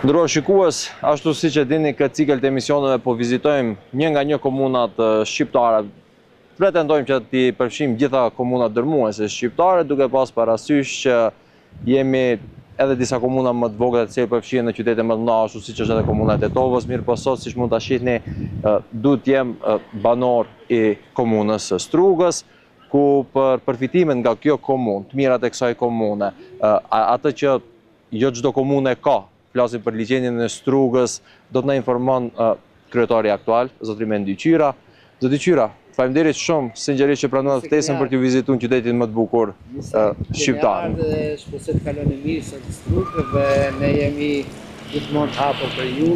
Ndërruar shikues, ashtu siç e dini, këtë cikël të emisioneve po vizitojmë një nga një komunat shqiptare. Pretendojmë që t'i përfshijmë gjitha komunat dërmuese shqiptare, duke pas parasysh që jemi edhe disa komuna më të vogla të cilat përfshihen në qytete më të mëdha, ashtu siç është edhe komuna e Tetovës, mirë po sot siç mund ta shihni, duhet të jem banor i komunës së Strugës, ku për përfitimet nga kjo komunë, të mirat e kësaj komune, atë që jo çdo komunë ka, flasim për liçenin e Strugës, do të na informon kryetari aktual, zotëri Mendi Qyra. Zoti Qyra, faleminderit shumë sinqerisht që pranuat ftesën për të vizituar qytetin më të bukur shqiptar. Shpresoj të kaloni mirë sot në Strugë dhe ne jemi gjithmonë të hapur për ju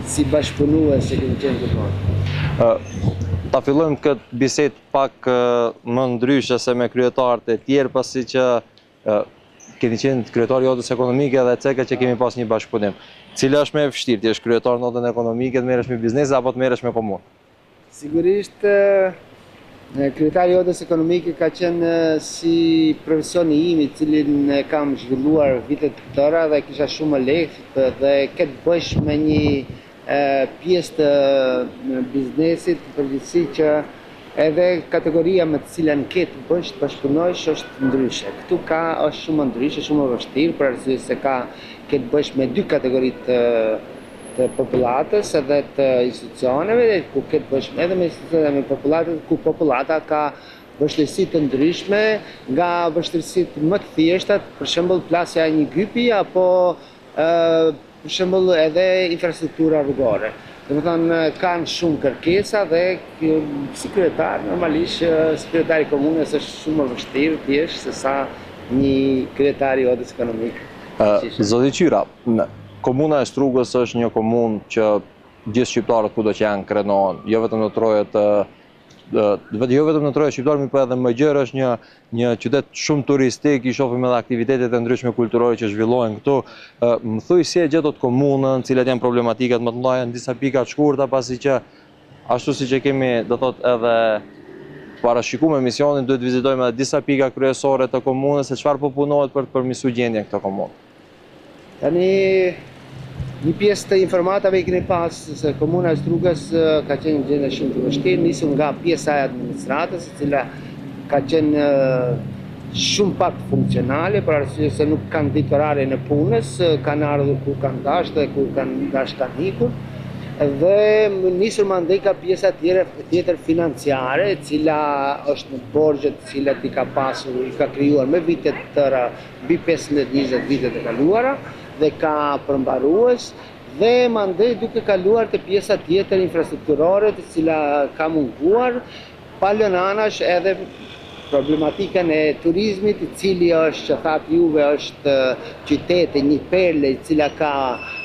si bashkëpunues që kemi qenë gjithmonë. Ta fillojmë këtë bisedë pak më ndryshe se me kryetarët e tjerë, pasi që keni qenë kryetari i Odës Ekonomike dhe CEK që kemi pas një bashkëpunim. Cila është më e vështirë, ti je kryetar në Odën Ekonomike, të merresh me biznes apo të merresh me komunë? Sigurisht, kryetari i Odës Ekonomike ka qenë si profesioni im, i cilin e kam zhvilluar vitet të tëra dhe kisha shumë më lehtë dhe këtë bësh me një pjesë të biznesit, përgjithësi që edhe kategoria me të cilën ke të bësh të bashkëpunojsh është ndryshe. Këtu është shumë më ndryshe, shumë më vështirë, për arsye se ke të bësh me dy kategori të popullatës edhe të institucioneve, ku ke të bësh edhe me institucioneve dhe me popullatën, ku popullata ka vështirësi të ndryshme, nga vështirësitë më të thjeshta, për shembull plasja e një gypi apo për shembull edhe infrastruktura rrugore. Domethënë kanë shumë kërkesa dhe si kryetar, normalisht si kryetari i komunës është shumë më vështirë thjesht se sa një kryetari i Odës Ekonomike. Zoti Qyra, komuna e Strugës është një komunë që gjithë shqiptarët kudo që janë krenohen, jo vetëm në trojet shqiptarë, por edhe më gjerë është një qytet shumë turistik, i shohim edhe aktivitetet e ndryshme kulturore që zhvillohen këtu. Më thuaj si e gjetot komunën, cilat janë problematikat më të mëdha në disa pika të shkurta, pasi që ashtu siç e kemi, do thotë, edhe parashikuar emisionin, duhet vizitojmë edhe disa pika kryesore të komunës, se çfarë po punohet për të përmirësuar gjendjen këtë komunë. Tani një pjesë të informatave i keni pas se komuna e Strugës ka qenë në gjendje shumë të vështirë, nisur nga pjesa e administratës, e cila ka qenë shumë pak funksionale, për arsye se nuk kanë ditë orarin e punës, kanë ardhur kur kanë dashur dhe kur kanë dashur kanë ikur. Dhe nisur mandej ka pjesa tjetër financiare, e cila është në borxhet të cilat i ka pasur, i ka krijuar me vite të tëra, mbi 15-20 vite të kaluara, dhe ka përmbarues, dhe mandej duke kaluar te pjesa tjetër infrastrukturore, të cila ka munguar, pa lënë anash edhe problematikën e turizmit, i cili është, që thatë juve, është qytete, një perle, i cila ka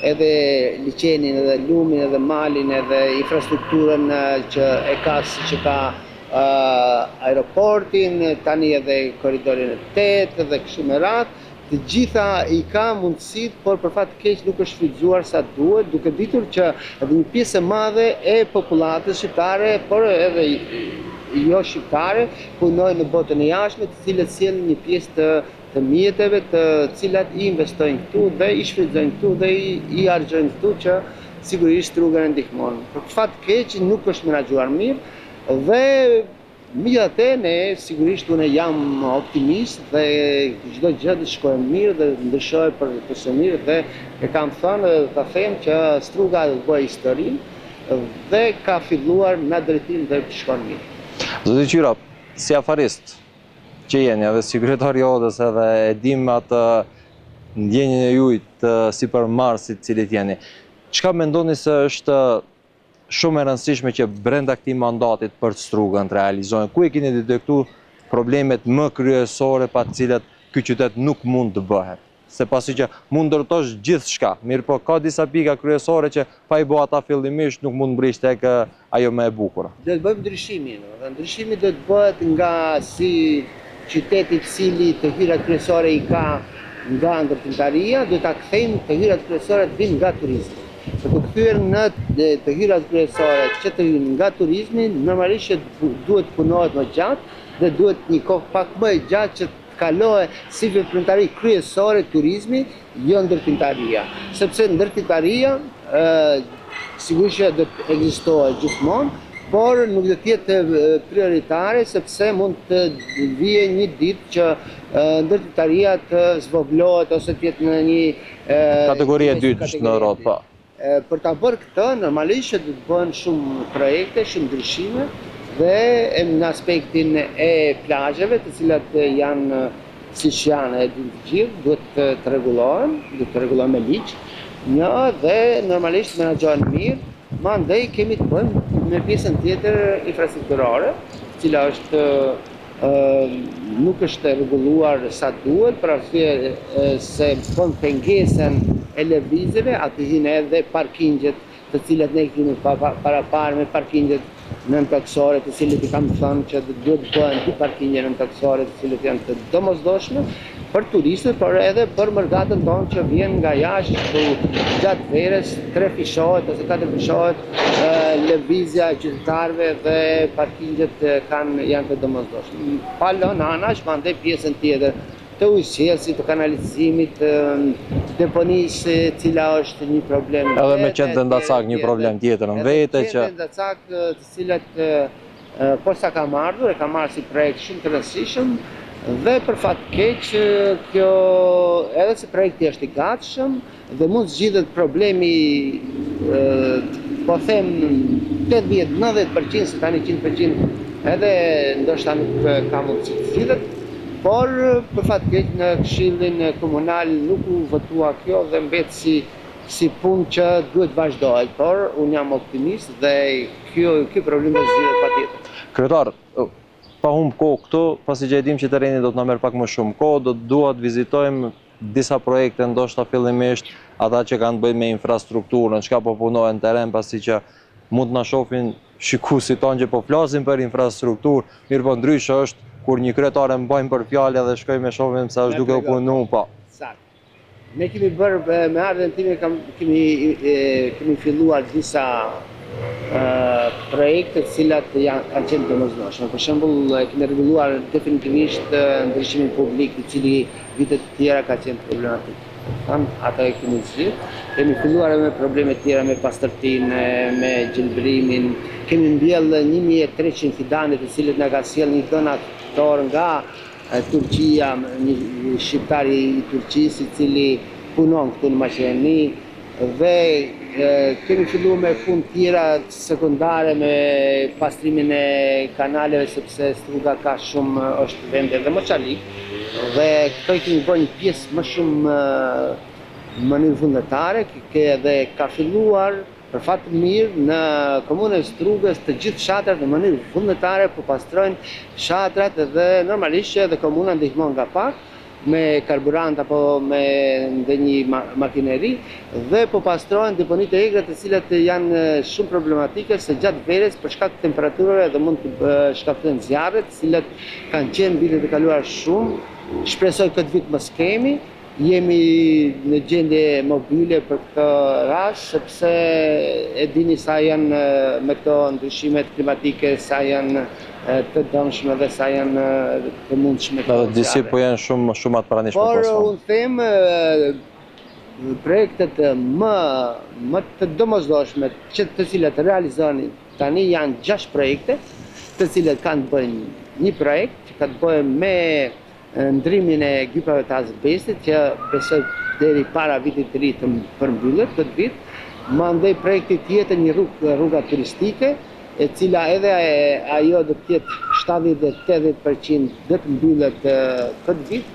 edhe liçenin, edhe lumin, edhe malin, edhe infrastrukturën që e ka, si që ka aeroportin, tani edhe koridorin e 8 dhe kështu me radhë. Të gjitha i ka mundësit, por për fat keq nuk është shfrytzuar sa duhet, duke ditur që edhe një pjesë e madhe e popullatës shqiptare, por edhe jo shqiptare, punojnë në botën e jashtme, të cilët sjellin një pjesë të mjeteve, të cilat i investojnë këtu dhe i shfrytëzojnë këtu dhe i harxojnë këtu, që sigurisht Strugën e ndihmon. Për fat keq nuk është menaxhuar mirë dhe megjithatë, ne sigurisht unë jam optimist dhe çdo gjë do shkojë mirë dhe ndryshohet për së mirë dhe e kam thënë dhe ta them që Struga do të bëjë histori dhe ka filluar në drejtim dhe të shkon mirë. Zoti Qyra, si afarist që jeni edhe si kryetari i Odës, edhe e dim atë ndjenjen e juaj të sipërmarrësit të cilit jeni, çka mendoni se është shumë e rëndësishme që brenda këtij mandatit për Strugën të realizohen? Ku e keni detektuar problemet më kryesore pa të cilat ky qytet nuk mund të bëhet? Se pasi që mund ndërtosh gjithçka, mirë po ka disa pika kryesore që pa i bë ata fillimisht nuk mund mbrish tek ajo më e bukur. Do të bëjmë ndryshimin, dhe ndryshimi do të bëhet nga si qyteti i cili të hyrat kryesore i ka nga ndërtimtaria, do ta kthejmë të hyrat kryesore të vinë nga turizmi. Për të kthyer në të hyrat kryesore që të vinë nga turizmi, normalisht duhet punohet më gjatë dhe duhet një kohë pak më e gjatë që kalohet si veprimtari kryesore turizmi, jo ndërtimtaria. Sepse ndërtimtaria sigurisht që do të ekzistojë gjithmonë, por nuk do të jetë prioritare sepse mund të vijë një ditë që ndërtimtaria të zvoglohet ose të jetë në një Kategori e dytë në Europë, po. Për ta bërë këtë, normalisht që do të bëhen shumë projekte, shumë ndryshime dhe në aspektin e plazheve, të cilat janë siç janë e dinë të gjithë, duhet të rregullohen me ligj. Dhe normalisht menaxhohen mirë, mandej kemi të bëjmë me pjesën tjetër infrastrukturore, e cila është nuk është rregulluar sa duhet, për arsye se bën pengesën e lëvizjeve, aty hinë edhe parkingjet, të cilat ne kemi paraparë me parkingjet nëntaksore, të cilët i kam thënë që duhet të bëhen dy parkingje nëntaksore, të cilët janë të domosdoshme për turistët, por edhe për mërgatën tonë që vjen nga jashtë, ku gjatë verës 3 fishohet ose 4 fishohet lëvizja e qytetarëve dhe parkingjet janë të domosdoshme. Palon anash, mandej pjesën tjetër të ujësjelësit, të kanalizimit, deponisë, cila është një problem. Edhe me qenë të ndacak një problem tjetër në vete që... Qenë të ndacak të cilat posa kam ardhur, e kam marrë si projekt shumë të rëndësishëm, dhe për fat keq, kjo edhe se projekti është i gatshëm dhe mund zgjidhet problemi, po them 80-90%, se tani 100% edhe ndoshta nuk ka mundësi të zgjidhet. Por për fat keq në Këshillin Komunal nuk u votua kjo dhe mbet si punë që duhet vazhdohet, por unë jam optimist dhe ky problem do zgjidhet patjetër. Kryetar, pa humb kohë këtu, pasi që e dim që terreni do të na merr pak më shumë kohë, dua të vizitojmë disa projekte, ndoshta fillimisht ata që kanë bëjnë me infrastrukturën, çka po punohen në terren, pasi që mund të na shohin shikuesit tonë që po flasin për infrastrukturë, mirë po ndryshe është kur një kryetar e mbajmë për fjalë dhe shkojmë e shohim se është duke u punuar, po. Saktë. Ne kemi bërë me ardhen time kemi filluar disa projekte të cilat kanë qenë domosdoshme. Për shembull, kemi rregulluar definitivisht ndryshimin publik, i cili vitet të tjera ka qenë problematik. Ata e kemi zgjidhur. Kemi filluar me probleme të tjera, me pastërtinë, me gjelbrimin. Kemi mbjellë 1300 fidane të cilët na ka sjellë një donator nga Turqia, një shqiptar i Turqisë i cili punon këtu në Maqedoni, dhe kemi filluar me punë tjera sekondare me pastrimin e kanaleve, sepse Struga ka shumë është vend edhe moçalik, dhe këto i kemi bërë një pjesë më shumë mënyrë vullnetare, dhe ka filluar për fat të mirë në komunën e Strugës të gjithë shatrat në mënyrë vullnetare po pastrojnë shatrat, dhe normalisht që edhe komuna ndihmon nga pak me karburant apo me ndonjë makineri, dhe po pastrojnë deponitë e egra të cilat janë shumë problematike se gjatë verës për shkak të temperaturave dhe mund të shkaktojnë zjarre, të cilat kanë qenë vitet e kaluara shumë. Shpresoj këtë vit mos kemi. Jemi në gjendje mobile për këtë rast, sepse e dini sa janë me këto ndryshimet klimatike, sa janë të dëmshme dhe sa janë të mundshme. Disi po janë shumë atë pranisht për Por unë them projektet më të domosdoshme të cilat realizohen tani janë 6 projekte, të cilat kanë të bëjnë një projekt që ka të bëjë me ndrimin e gypave të azbestit, që besoj deri para vitit të ri të përmbyllet këtë vit. Mandej projekti tjetër një rruga turistike, e cila edhe ajo do të jetë 70-80% do të mbyllet këtë vit.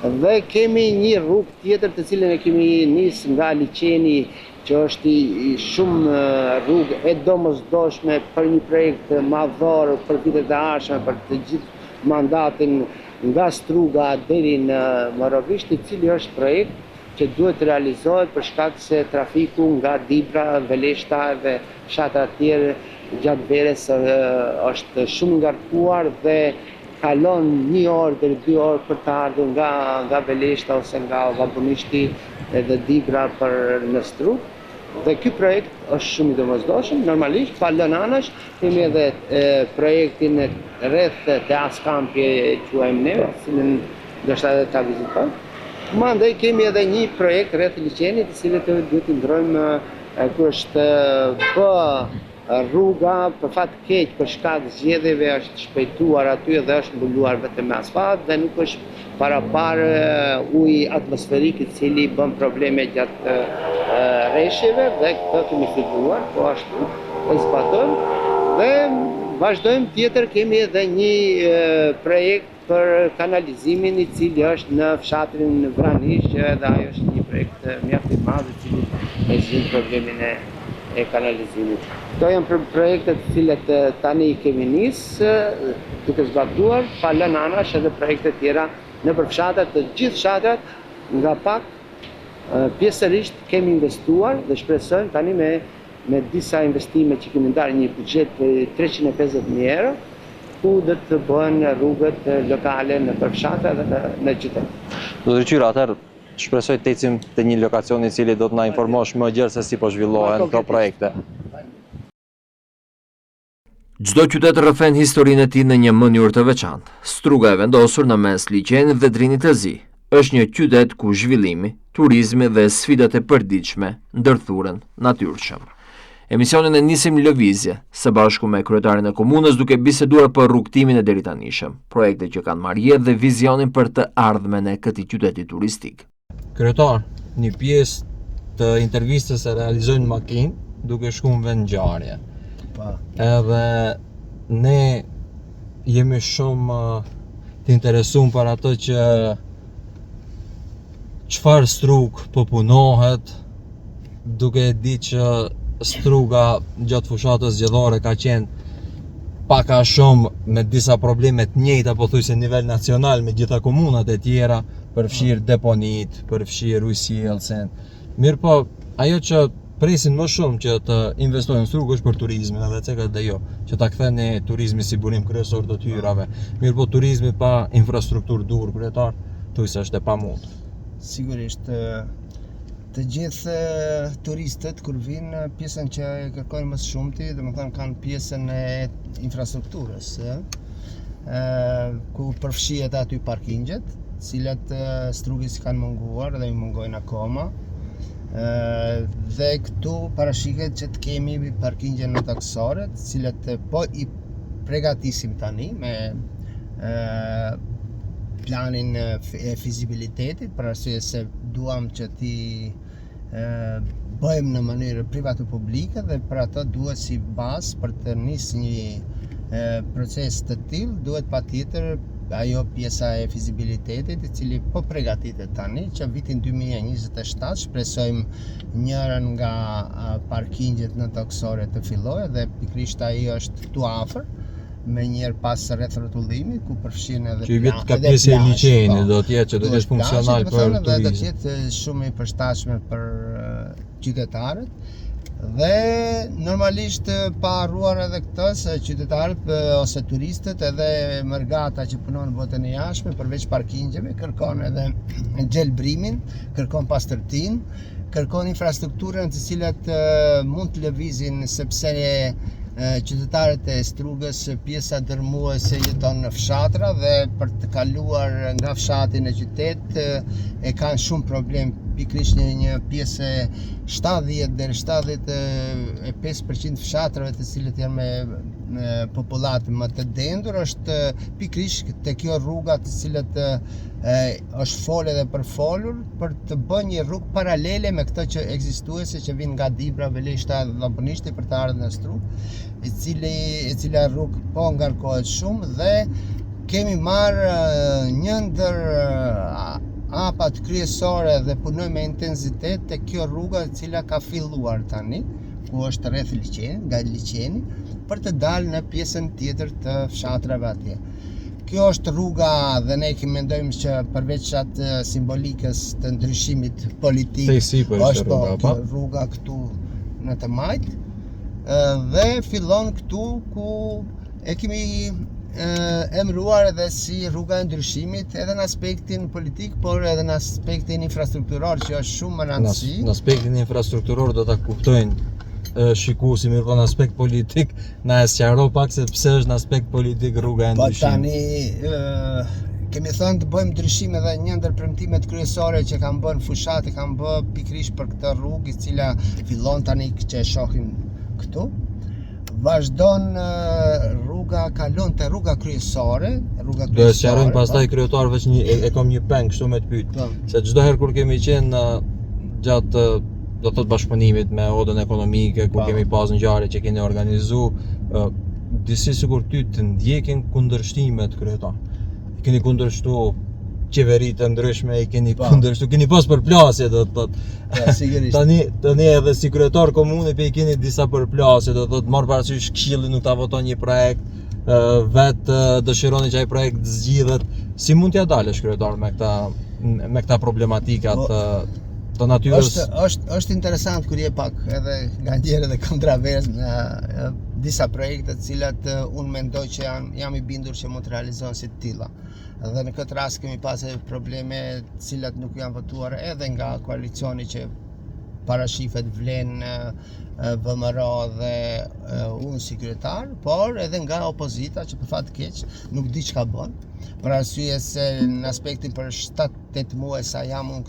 Dhe kemi një rrugë tjetër të cilën e kemi nisë nga liçeni, që është shumë rrugë e domosdoshme për një projekt madhor për vitet e ardhshme, për të gjithë mandatin nga Struga deri në Morovisht, i cili është projekt që duhet realizohet për shkak se trafiku nga Dibra, Veleshta dhe fshatra të tjerë gjatë verës është shumë ngarkuar dhe kalon 1 orë deri 2 orë për të ardhur nga Veleshta ose nga Vabunishti dhe Dibra për në Strugë. Dhe ky projekt është shumë i domosdoshëm. Normalisht pa lënë anash, kemi edhe projektin rreth te Askampi, quajmë ne, cilën ndoshta edhe ta vizitoj. Mandej kemi edhe një projekt rreth liçenit, të cilët duhet të ndrojmë ku është bë rruga për fat keq për shkak zgjedhjeve është shpejtuar aty dhe është mbuluar vetëm me asfalt dhe nuk është parapar uji atmosferik i cili bën probleme gjatë rreshjeve dhe këtë kemi filluar, po ashtu e zbatojmë dhe vazhdojmë. Tjetër kemi edhe një projekt për kanalizimin i cili është në fshatrin Vranish, dhe ajo është një projekt mjaft i madh i cili e zgjidh problemin e kanalizimit. Këto janë projektet të cilet tani kemi nisë duke zbatuar, pa lënë anash edhe projekte tjera nëpër fshatrat, të gjithë fshatrat nga pak pjesërisht kemi investuar dhe shpresojmë tani me disa investime që kemi ndarë një buxhet për 350.000 euro, ku dhe të bëhen rrugët lokale në përfshatra dhe në qytet. Zotëri Qyra, atëherë shpresoj të ecim te një lokacion i cili do të na informosh më gjerë se si po zhvillohen këto projekte. Çdo qytet rrëfen historinë e tij në një mënyrë të veçantë. Struga e vendosur në mes liçenit dhe Drinit të Zi është një qytet ku zhvillimi, turizmi dhe sfidat e përditshme ndërthuren natyrshëm. Emisionin e nisim lëvizje, së bashku me kryetarin e komunës duke biseduar për rrugtimin e deritanishëm, projekte që kanë marrë jetë dhe vizionin për të ardhmen e këtij qyteti turistik. Kryetar, një pjesë të intervistës e realizojnë në makinë duke shkuar në vend ngjarje. Edhe ne jemi shumë të interesuar për atë që çfarë strug po punohet, duke e ditë që struga gjatë fushatës zgjedhore ka qenë pak a shumë me disa probleme të njëjta pothuajse në nivel nacional me gjitha komunat e tjera, përfshirë deponit, përfshirë ujësjellsen. Mirë po, ajo që presin më shumë që të investojnë në strugë është për turizmin, edhe cekat dhe jo, që ta ktheni turizmi si burim kryesor të hyrave. Mirë po, turizmi pa infrastrukturë dur, kryetar, thuaj se është e pamundur. Sigurisht, të gjithë turistët kur vinë, pjesën që kërkojnë më së shumti, domethënë kanë pjesën e infrastrukturës, ku përfshihet aty parkingjet, cilat strugës kanë munguar dhe i mungojnë akoma. Dhe këtu parashiket që të kemi parkingje në taksoret, cilat po i përgatisim tani me planin e fizibilitetit, për arsye se duam që ti bëjmë në mënyrë private-publike dhe për ato duhet si bazë për të nisë një proces të tillë, duhet patjetër ajo pjesa e fizibilitetit i cili po përgatitet tani që vitin 2027 shpresojmë njërën nga parkingjet në taksore të fillojë dhe pikrisht ai është këtu afër me njerë pas rreth rrotullimit ku përfshin edhe që i vjet ka pjesë e liçenit do të jetë që do të jetë funksional për turizëm. Dhe do të jetë shumë i përshtatshme për qytetarët. Dhe normalisht pa harruar edhe këtë se qytetarët ose turistët edhe mërgata që punon në botën e jashtme përveç parkingjeve kërkon edhe gjelbrimin, kërkon pastërtinë, kërkon infrastrukturën të cilat mund të lëvizin sepse qytetarët e strugës pjesa dërmuese jeton në fshatra dhe për të kaluar nga fshati në qytet e kanë shumë problem pikrisht një pjesë 70 deri 75% fshatrave të cilët janë me popullat më të dendur është pikrisht te kjo rruga të cilët është folë dhe përfolur për të bërë një rrugë paralele me këtë që ekzistuese që vjen nga Dibra, Veleshta dhe Llambonishti për të ardhur në strugë, e cila rrugë po ngarkohet shumë dhe kemi marrë një ndër hapat kryesore dhe punojmë me intensitet te kjo rruga e cila ka filluar tani, ku është rreth liçenit, nga liçeni, për të dalë në pjesën tjetër të fshatrave atje. Kjo është rruga dhe ne mendojmë që përveç atë simbolikës të ndryshimit politik, është kjo rruga këtu në të majt dhe fillon këtu ku e kemi emëruar edhe si rruga e ndryshimit edhe në aspektin politik, por edhe në aspektin infrastrukturor që është shumë më rëndësi. Në aspektin infrastrukturor do ta kuptojnë shikuesi, mirë po në aspekt politik na e sqaro pak se pse është në aspekt politik rruga e ndryshimit. Po tani Kemi thënë të bëjmë ndryshime dhe një ndër premtimet kryesore që kanë bën fushat kanë bë pikërisht për këtë rrugë, e cila fillon tani që e shohim këtu. Vazhdon rruga, kalon te rruga kryesore, Do të sqarojmë pastaj kryetarëve që e kam një peng kështu me të pyet. Se çdo herë kur kemi qenë gjatë do thot bashkëpunimit me odën ekonomike, ku kemi pas ngjarje që keni organizu, disi sikur ty të ndjekin kundërshtimet kryetar. Keni kundërshtu qeveritë të ndryshme, keni kundërshtu, keni pas përplasje do të thot. Sigurisht. Tani edhe si kryetar komune pe keni disa përplasje, do të thot marr parasysh këshilli nuk ta voton një projekt, vetë dëshironi që ai projekt zgjidhet. Si mund t'ja dalësh kryetar me këta problematika të natyrës? Është interesant kur je pak edhe nganjëherë edhe kontroversë në disa projekte të cilat unë mendoj që jam i bindur që mund të realizohen si të tilla. Dhe në këtë rast kemi pasur probleme të cilat nuk janë votuar edhe nga koalicioni që parashifet vlen VMRO dhe unë si kryetar, por edhe nga opozita që për fat keq nuk di çka bën. Për arsye se në aspektin për 7-8 muaj sa jam unë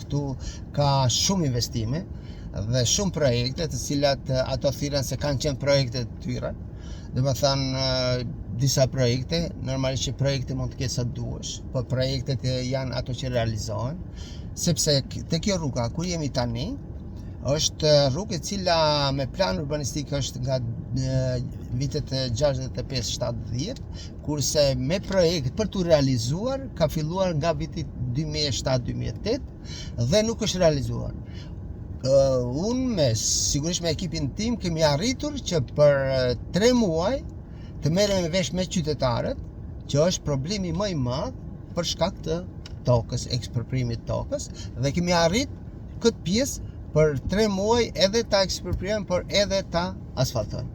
këtu ka shumë investime dhe shumë projekte të cilat ato thirren se kanë qenë projekte të tyre. Dhe më thënë disa projekte, normalisht që projekte mund të ketë sa duhesh, por projektet janë ato që realizohen, sepse te kjo rruga kur jemi tani është rrugë e cila me plan urbanistik është nga vitet 65-70, kurse me projekt për të realizuar ka filluar nga viti 2007-2008 dhe nuk është realizuar. Unë sigurisht me ekipin tim kemi arritur që për 3 muaj të merrem vesh me qytetarët, që është problemi më i madh për shkak të tokës, ekspropriimit tokës, dhe kemi arrit këtë pjesë për 3 muaj edhe ta ekspropriojmë, por edhe ta asfaltojmë.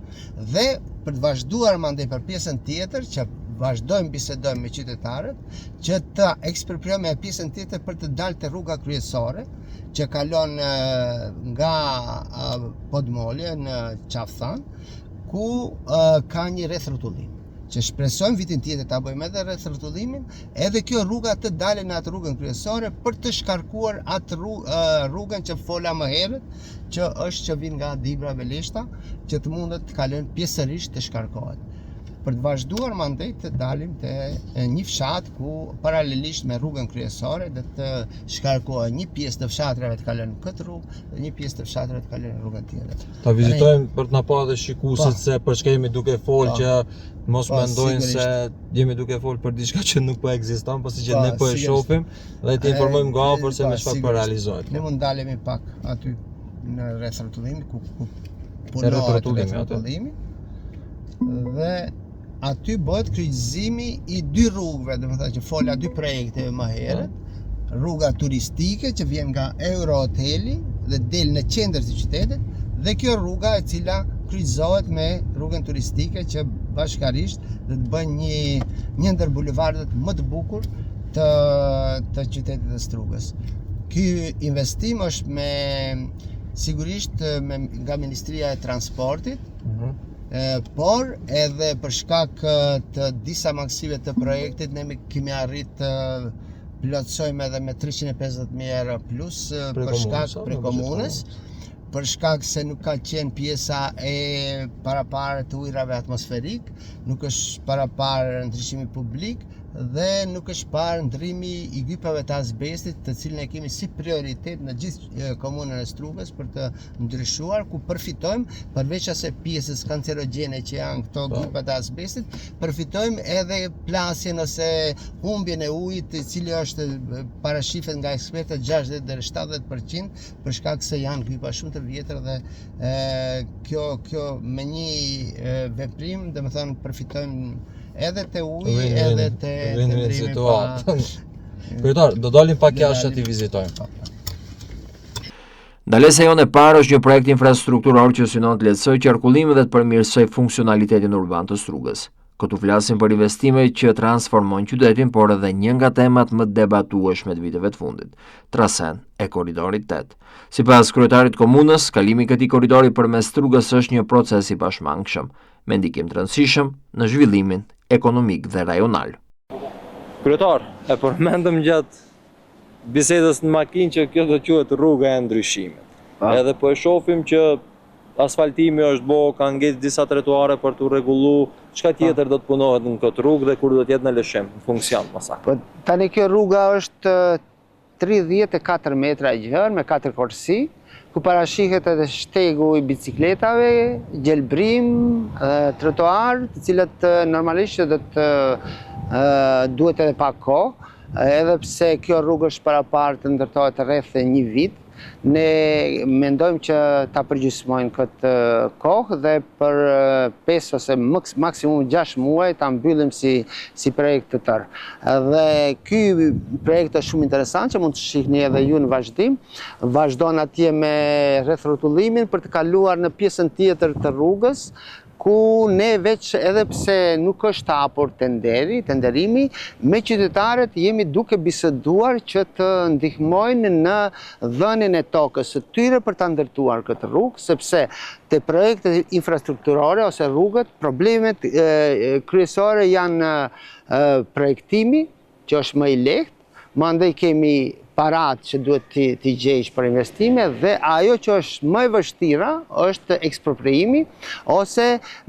Dhe për të vazhduar mandej për pjesën tjetër, që vazhdojmë bisedojmë me qytetarët, që ta ekspropriojmë e pjesën tjetër për të dalë te rruga kryesore, që kalon nga Podmolje në Qafthan, ku ka një rrethrotulim. Që shpresojmë vitin tjetër ta bëjmë edhe rrethrotulimin, edhe kjo rruga të dalë në atë rrugën kryesore për të shkarkuar atë rrugën që fola më herët, që është që vjen nga Dibra Veleshta, që të mundet të kalojnë pjesërisht të shkarkohet. Për të vazhduar mandej të dalim te një fshat ku paralelisht me rrugën kryesore dhe të shkarkohet një pjesë të fshatrave të kalojnë në këtë rrugë dhe një pjesë të fshatrave të kalojnë në rrugën tjetër. Ta vizitojmë për të na pa dhe shikuesit se për çka jemi duke folë që mos mendojnë se jemi duke folë për diçka që nuk po ekziston, por siç ne po e shohim dhe të informojmë nga afër se me çfarë po realizohet. Ne mund dalemi pak aty në rrethrotullin ku punohet rrethrotullimi dhe aty bëhet kryqëzimi i 2 rrugëve, domethënë që fola 2 projekte më herët, rruga turistike që vjen nga Eurohoteli dhe del në qendër të qytetit, dhe kjo rruga e cila kryqëzohet me rrugën turistike që bashkarisht dhe të bën një ndër bulevardet më të bukur të qytetit të Strugës. Ky investim është sigurisht nga Ministria e Transportit, por edhe për shkak të disa maksive të projektit ne kemi arrit të plotësojmë edhe me 350.000 euro plus për shkak për komunës, për shkak se nuk ka qenë pjesa e paraparë të ujrave atmosferik, nuk është paraparë ndryshimi publik dhe nuk është parë ndrimi i gypave të azbestit, të cilën e kemi si prioritet në gjithë komunën e Strugës për të ndryshuar, ku përfitojmë përveç asaj pjesës kancerogjene që janë këto gypat e azbestit, përfitojmë edhe plasjen ose humbjen e ujit, i cili është parashifet nga ekspertët 60 deri 70% për shkak se janë gypa shumë të vjetër dhe kjo me një veprim, domethënë përfitojmë edhe te uji, edhe te ndrimi pa. Kryetar, do dalim pak jashtë ti vizitojmë. Ndalesa jone e parë është një projekt infrastrukturor që synon të lehtësojë qarkullimin dhe të përmirësojë funksionalitetin urban të Strugës. Këtu flasim për investime që transformojnë qytetin, por edhe një nga temat më debatueshme të viteve të fundit, trasen e korridorit 8. Sipas kryetarit komunës, kalimi i këtij korridori përmes Strugës është një proces i pashmangshëm, me ndikim të rëndësishëm në zhvillimin ekonomik dhe rajonal. Kryetar, e përmendëm gjatë bisedës në makinë që kjo do quhet rruga e ndryshimit. Edhe po e shohim që asfaltimi është bo, ka ngecë disa trotuare për të rregullu. Çka tjetër do të punohet në këtë rrugë dhe kur do të jetë në lëshim, në funksion më saktë? Po tani kjo rruga është 34 metra gjerë me 4 korsi, ku parashihet edhe shtegu i bicikletave, gjelbrim, trotuar, të cilët normalisht duhet edhe pak kohë, edhe pse kjo rrugë është parapar të ndërtohet rreth një vit. Ne mendojmë që ta përgjysmojnë këtë kohë dhe për 5 ose maksimum 6 muaj ta mbyllim si projekt të tërë. Dhe ky projekt është shumë interesant që mund të shihni edhe ju në vazhdim. Vazhdon atje me rreth rrotullimin për të kaluar në pjesën tjetër të rrugës, ku ne veç edhe pse nuk është hapur tenderimi, me qytetarët jemi duke biseduar që të ndihmojnë në dhënien e tokës së tyre për ta ndërtuar këtë rrugë, sepse te projektet infrastrukturore ose rrugët, problemet kryesore janë projektimi, që është më i lehtë, mandej kemi parat që duhet t'i gjejsh për investime dhe ajo që është më e vështira është ekspropriimi ose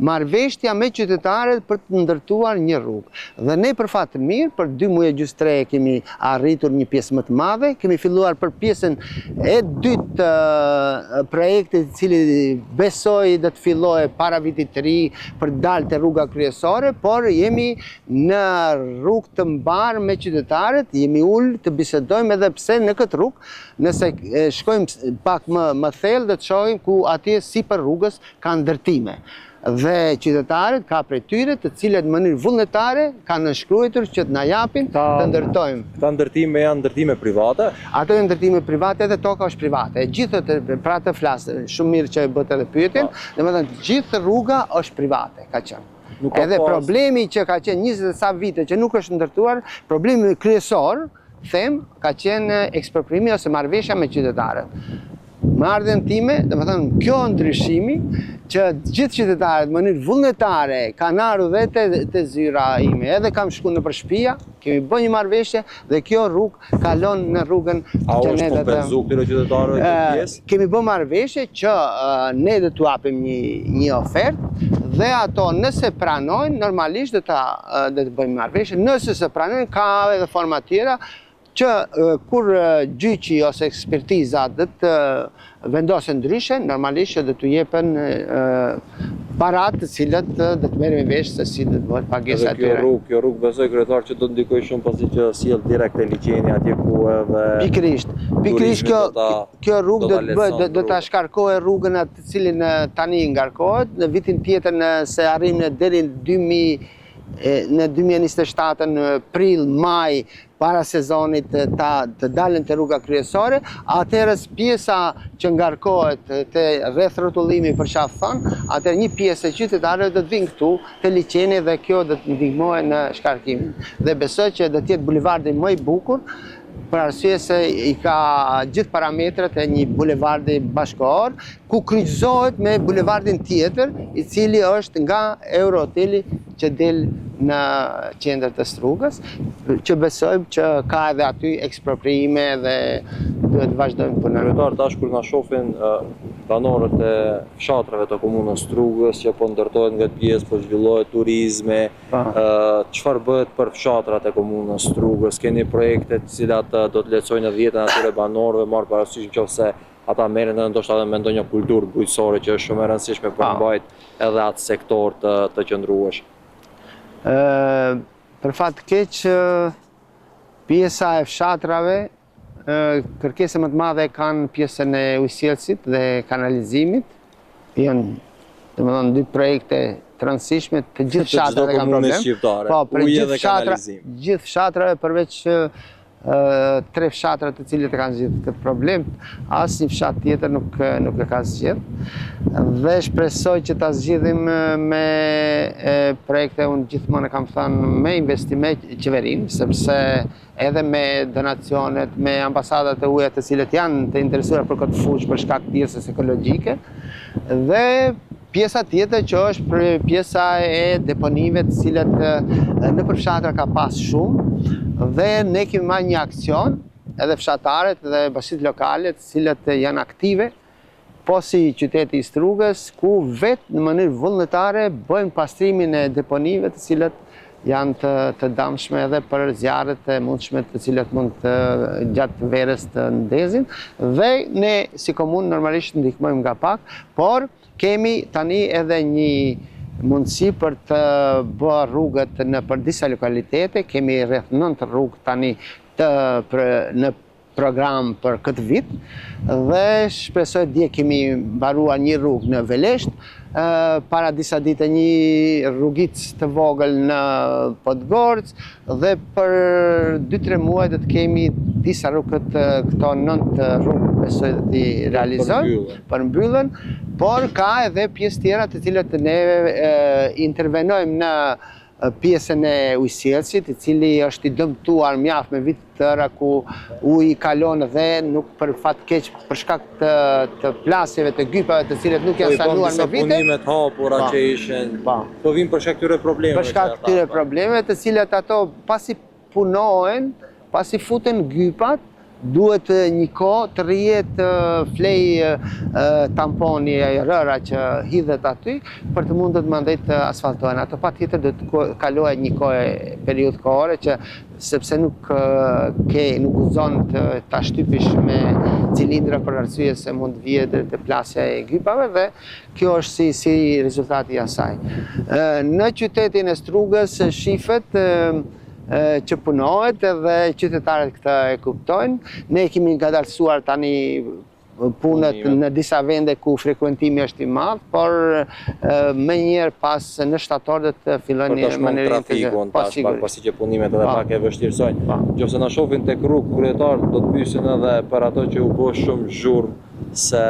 marrëveshja me qytetarët për të ndërtuar një rrugë. Dhe ne për fat të mirë, për 2 muaj e gjysmë 3 kemi arritur një pjesë më të madhe, kemi filluar për pjesën e dytë projektit i cili besoj do të fillojë para vitit të ri për dalë te rruga kryesore, por jemi në rrugë të mbarë me qytetarët, jemi ulë të bisedojmë edhe pse në këtë rrugë, nëse shkojmë pak më thellë, do të shohim ku atje sipër rrugës ka ndërtime. Dhe qytetarët ka prej tyre të cilët në mënyrë vullnetare kanë nënshkruar që të na japin të ndërtojmë. Këta ndërtime janë ndërtime private? Ato janë ndërtime private dhe toka është private. Gjithë pra të flasë, shumë mirë që e bët edhe pyetjen, domethënë gjithë rruga është private, ka qenë. Edhe problemi që ka qenë 20 e sa vite që nuk është ndërtuar, problemi kryesor ka qenë eksproprimi ose marrëveshja me qytetarët. Më ardhen time, domethënë kjo ndryshimi që gjithë qytetarët në mënyrë vullnetare kanë ardhur dhe te zyra ime, edhe kam shkuar nëpër shtëpia, kemi bërë një marrëveshje dhe kjo rrugë kalon në rrugën që ne do të kompenzuar këtyre qytetarëve këtë pjesë. Kemi bërë marrëveshje që ne do t'u japim një ofertë dhe ato nëse pranojnë, normalisht do të bëjmë marrëveshje, nëse se pranojnë ka edhe forma tjera që kur gjyqi ose ekspertiza dhe të vendosen ndryshe, normalisht dhe të jepen parat të cilët dhe të merrem vesh se si dhe të bëhet pagesa atyre. Kjo rrugë besoj kryetar që do të ndikojë shumë pasi që sjell direkt te liçeni atje ku edhe Pikërisht kjo rrugë do ta shkarkojë rrugën atë cilin tani ngarkohet, në vitin tjetër nëse arrijmë deri në 2027 në prill, maj, para sezonit të dalën të rruga kryesore, atëherë pjesa që ngarkohet të rreth rrotullimi për çfarë thon, atëherë një pjesë e qytetarëve do të vinë këtu te liçeni dhe kjo do të ndihmojë në shkarkimin. Dhe besoj që do të jetë bulevardi më i bukur, për arsye se i ka gjithë parametrat e një bulevardi bashkëkohor, ku kryqëzohet me bulevardin tjetër, i cili është nga Eurohoteli që del në qendër të rrugës, që besojmë që ka edhe aty ekspropriime dhe duhet të vazhdojmë punën. Kryetar, tash kur na shohin banorët e fshatrave të komunës Strugës që po ndërtohet nga pjesë, po zhvillohet turizmi, çfarë bëhet për fshatrat e komunës Strugës? Keni projekte të cilat do të lehtësojnë jetën atyre banorëve, marrë parasysh nëse ata merren ndoshta edhe me ndonjë kulturë bujqësore që është shumë e rëndësishme për mbajt edhe atë sektor të qëndrueshëm. Për fat të keq, pjesa e fshatrave kërkesë më të madhe kanë pjesën e ujësjellësit dhe kanalizimit. Janë, domethënë, 2 projekte të rëndësishme, të gjithë fshatrave kanë problem. Po, për gjithë fshatrave përveç 3 fshatra të cilët e kanë zgjedhur këtë problem, asnjë fshat tjetër nuk e ka zgjedhur. Dhe shpresoj që ta zgjidhim me projekte, unë gjithmonë kam thënë, me investime qeverinë, sepse edhe me donacionet, me ambasadat e UE të cilët janë të interesuar për këtë fushë për shkak të pjesës ekologjike, dhe pjesa tjetër që është pjesa e deponive të cilët në përfshatra ka pas shumë, dhe ne kemi marrë një aksion, edhe fshatarët dhe bashkitë lokale, të cilët janë aktive, po si qyteti i Strugës, ku vetë në mënyrë vullnetare bëjmë pastrimin e deponive të cilët janë të damshme edhe për zjarret e mundshme të cilat mund të gjatë verës të ndezin, dhe ne si komunë normalisht ndihmojmë nga pak, por kemi tani edhe një mundësi për të bërë rrugët për disa lokalitete, kemi rreth 9 rrugë tani në program për këtë vit, dhe shpresoj dje kemi mbaruar një rrugë në Velesht, para disa ditë një rrugic të vogël në Podgorcë, dhe për 2-3 muaj do të kemi disa rrugë këto 9 rrugë besoj të t'i realizojmë, për mbyllën, por ka edhe pjesë tjera të cilët ne intervenojmë në pjesën e ujësielësit, i cili është i dëmtuar mjaft me vit të tëra ku uji kalon dhe nuk për fat keq për shkak të plasjeve të gypave të cilët nuk janë sanuar me vite. Punimet hapura që ishin, po vinë për shkak këtyre problemeve. Për shkak këtyre problemeve të cilët ato pasi punohen, pasi futen gypat, duhet një kohë të rrihet flej tamponi e rëra që hidhet aty për të mundur të mandej të asfaltohen. Ato patjetër do të kalohet një periudhë kohore që sepse nuk guzon ta shtypish me cilindra për arsye se mund të vijë të plasja e gypave dhe kjo është si rezultati i asaj. Në qytetin e Strugës shifet që punohet edhe qytetarët këtë e kuptojnë. Ne kemi ngadalësuar tani punët në disa vende ku frekuentimi është i madh, por më njëherë pas në shtator do të fillojnë në mënyrë trafikun pasi që punimet edhe pak e vështirësojnë. Nëse na shohin tek rrugë kryetar do të pyesin edhe për ato që u bë shumë zhurmë se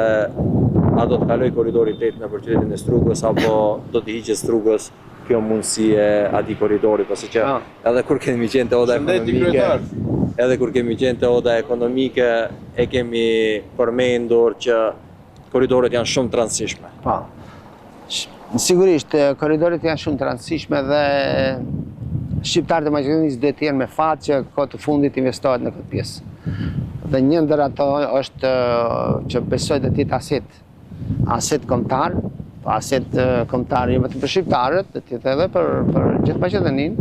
a do të kaloj koridori 8 nëpër qytetin e Strugës apo do të hiqet Strugës kjo mundësi e ati koridori, pasi që edhe kur kemi qenë të oda ekonomike, e kemi përmendur që koridoret janë shumë të rëndësishme. Sigurisht, koridoret janë shumë të rëndësishme dhe shqiptarët e Maqedonisë duhet të jenë me fat që kohë të fundit investohet në këtë pjesë. Dhe një ndër ato është që besoj të jetë aset kombëtar, aset kombëtar jo vetëm për shqiptarët, të jetë edhe për gjithë Maqedoninë,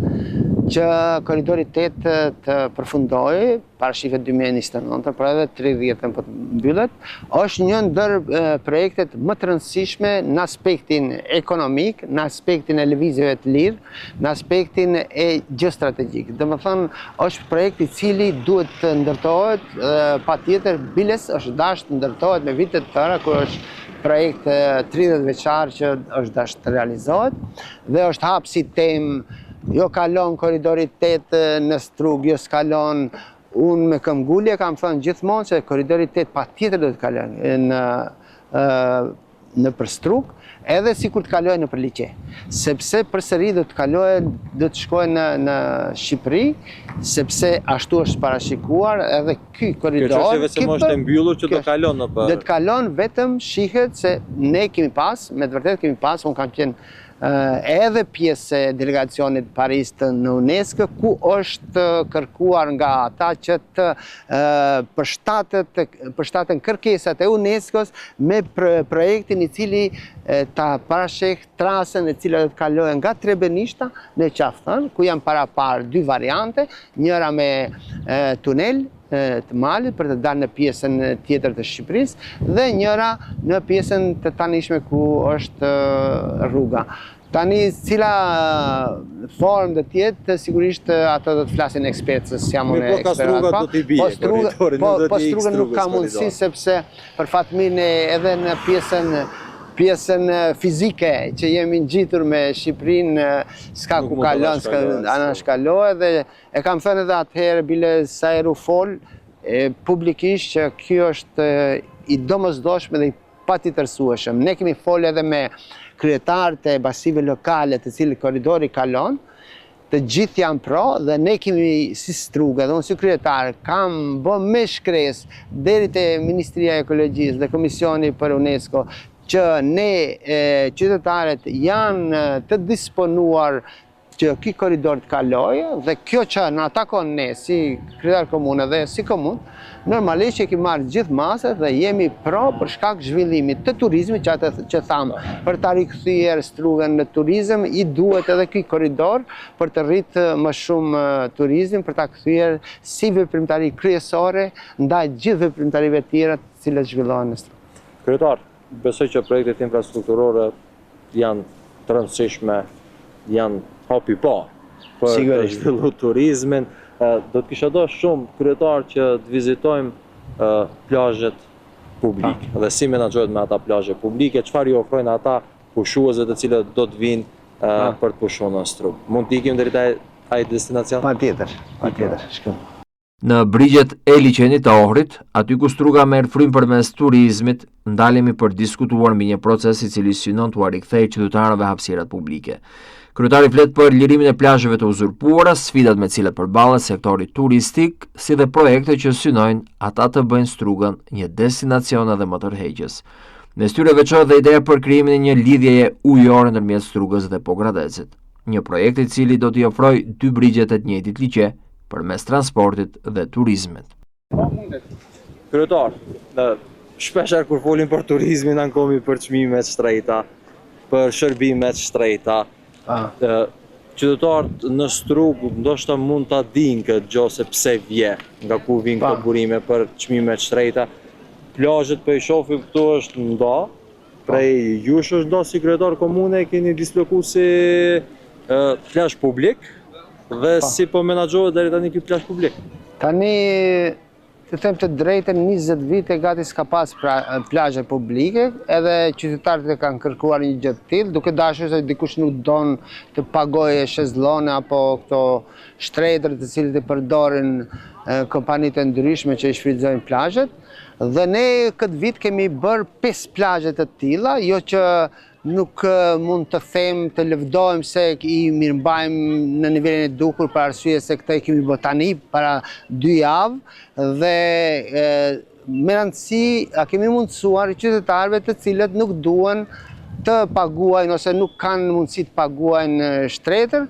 që koridori 8 të përfundojë para shifet 2029, por edhe 30 po të mbyllet, është një ndër projektet më të rëndësishme në aspektin ekonomik, në aspektin e lëvizjeve të lirë, në aspektin e gjeostrategjik. Domethënë, është projekt i cili duhet të ndërtohet, patjetër biles është dashur të ndërtohet me vite të tëra kur është projekt 30 veçar që është dashur të realizohet dhe është hap si temë. Jo kalon koridori 8 në Strugë, jo s'kalon. Unë me këmbgulje kam thënë gjithmonë se koridori 8 patjetër do të kalon në për Strugë, edhe sikur të kalojë në për Liçe. Sepse përsëri do të shkojë në Shqipëri, sepse ashtu është parashikuar edhe ky koridor. Kjo çështje vetëm është e mbyllur që do kalon në për. Do të kalon vetëm shihet se ne kemi pas, me të vërtetë kemi pas, unë kam qenë edhe pjesë e delegacionit Paris në UNESCO, ku është kërkuar nga ata që të përshtaten kërkesat e UNESCO-s me projektin i cili ta parasheh trasën e cila do të kalojë nga Trebenishta në Qaftën, ku janë parapar 2 variante, njëra me tunel të malit për të dalë në pjesën tjetër të Shqipërisë dhe njëra në pjesën të tanishme ku është rruga. Tani cila formë do të jetë, sigurisht ato do të flasin ekspertë, se jam unë ekspert. Po Struga nuk ka mundësi sepse për fatmirën edhe në pjesën fizike që jemi ngjitur me Shqipërinë, s'ka ku kalon, ana shkalohet dhe e kam thënë edhe atëherë bile sa herë u fol publikisht që kjo është i domosdoshme dhe i patjetërsueshëm. Ne kemi folë edhe me kryetarët e bashkive lokale të cilët koridori kalon, të gjithë janë pro dhe ne kemi si Struga dhe unë si kryetar kam bërë me shkresë deri te Ministria e Ekologjisë dhe Komisioni për UNESCO që ne qytetarët janë të disponuar që ky korridor të kalojë dhe kjo që na takon ne si kryetar komune dhe si komunë, normalisht që kemi marrë gjithë masat dhe jemi pro për shkak zhvillimit të turizmit që thamë, për ta rikthyer Strugën në turizëm i duhet edhe ky korridor për të rritë më shumë turizmin, për ta kthyer si veprimtari kryesore ndaj gjithë veprimtarive tjera të cilët zhvillohen në Strugë. Kryetar, besoj që projektet infrastrukturore janë të rëndësishme, janë hapi pa për të zhvillu turizmin. Do të kisha dashur shumë kryetar që të vizitojmë plazhet publike dhe si menaxhohet me ata plazhe publike, çfarë i ofrojnë ata pushuesve të cilët do të vinë për të pushuar në Strugë. Mund të ikim deri te ai destinacion? Patjetër. Shkoj. Në brigjet e liçenit të Ohrit, aty ku Struga merr frymë përmes turizmit, ndalemi për diskutuar mbi një proces i cili synon t'u rikthejë qytetarëve hapësirat publike. Kryetari flet për lirimin e plazheve të uzurpuara, sfidat me cilat përballet sektori turistik, si dhe projekte që synojnë ata të bëjnë Strugën një destinacion edhe më tërheqës. Mes tyre veçohet dhe ideja për krijimin e një lidhjeje ujore ndërmjet Strugës dhe Pogradecit, një projekt i cili do t'i ofrojë dy brigjet e të njëjtit liçe përmes transportit dhe turizmit. Kryetar, shpeshherë kur folim për turizmin ankomi për çmimet shtrejta, për shërbimet shtrejta. Qytetarët në Strugë ndoshta mund ta dinë këtë gjë se pse vje, nga ku vijnë këto burime për çmimet shtrejta. Plazhet po i shohim këtu është nda, prej jush është nda si kryetar komune keni dislokuar si plazh publik dhe si po menaxhohet deri tani ky plazh publik. Tani të them të drejtën 20 vite gati s'ka pas plazhe publike, edhe qytetarët e kanë kërkuar një gjë të tillë, duke dashur se dikush nuk don të pagojë shezllone apo këto shtretër të cilët i përdorin kompanitë të ndryshme që i shfrytëzojnë plazhet. Dhe ne këtë vit kemi bërë 5 plazhe të tilla, jo që nuk mund të them të lëvdojmë se i mirëmbajmë në nivelin e dukur për arsye se këtë kemi bërë tani para 2 javë dhe me rëndësi kemi mundësuar qytetarëve të cilët nuk duan të paguajnë ose nuk kanë mundësi të paguajnë shtretër,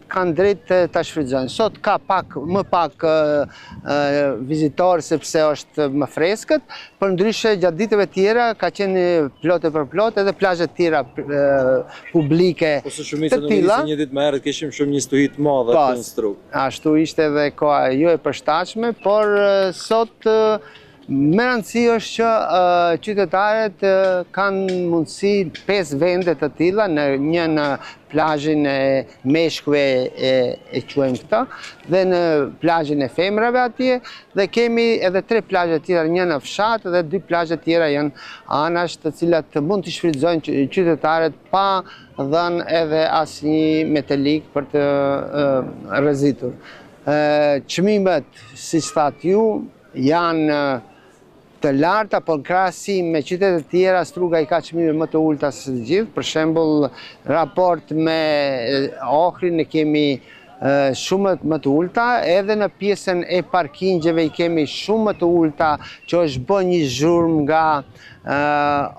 kanë drejt të shfrytëzojnë. Sot ka më pak vizitorë sepse është më freskët, për ndryshe gjatë ditëve tjera ka qenë plotë për plotë edhe plazhe tjera publike të tilla. Ose shumica nuk ishte një ditë më herët kishim shumë një stuhi të madhe në Strugë. Ashtu ishte edhe koha jo e përshtatshme, por sot me rëndësi është që qytetarët kanë mundësi 5 vende të tilla, një në plazhin e meshkujve e quajmë këta, dhe në plazhin e femrave atje, dhe kemi edhe 3 plazhe tjera, një në fshat dhe 2 plazhe tjera janë anash të cilat mund të shfrytëzojnë qytetarët pa dhënë edhe asnjë metelik për të rrezitur. Çmimet, siç thatë ju, janë të larta, por krahasim me qytetet e tjera, Struga i ka çmime më të ulta se të gjithë. Për shembull, raport me Ohrin ne kemi shumë më të ulta, edhe në pjesën e parkingjeve i kemi shumë më të ulta, që është bë një zhurmë nga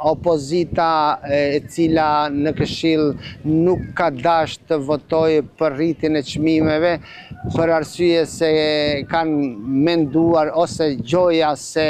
opozita e cila në Këshill nuk ka dashur të votojë për rritjen e çmimeve për arsye se kanë menduar ose gjoja se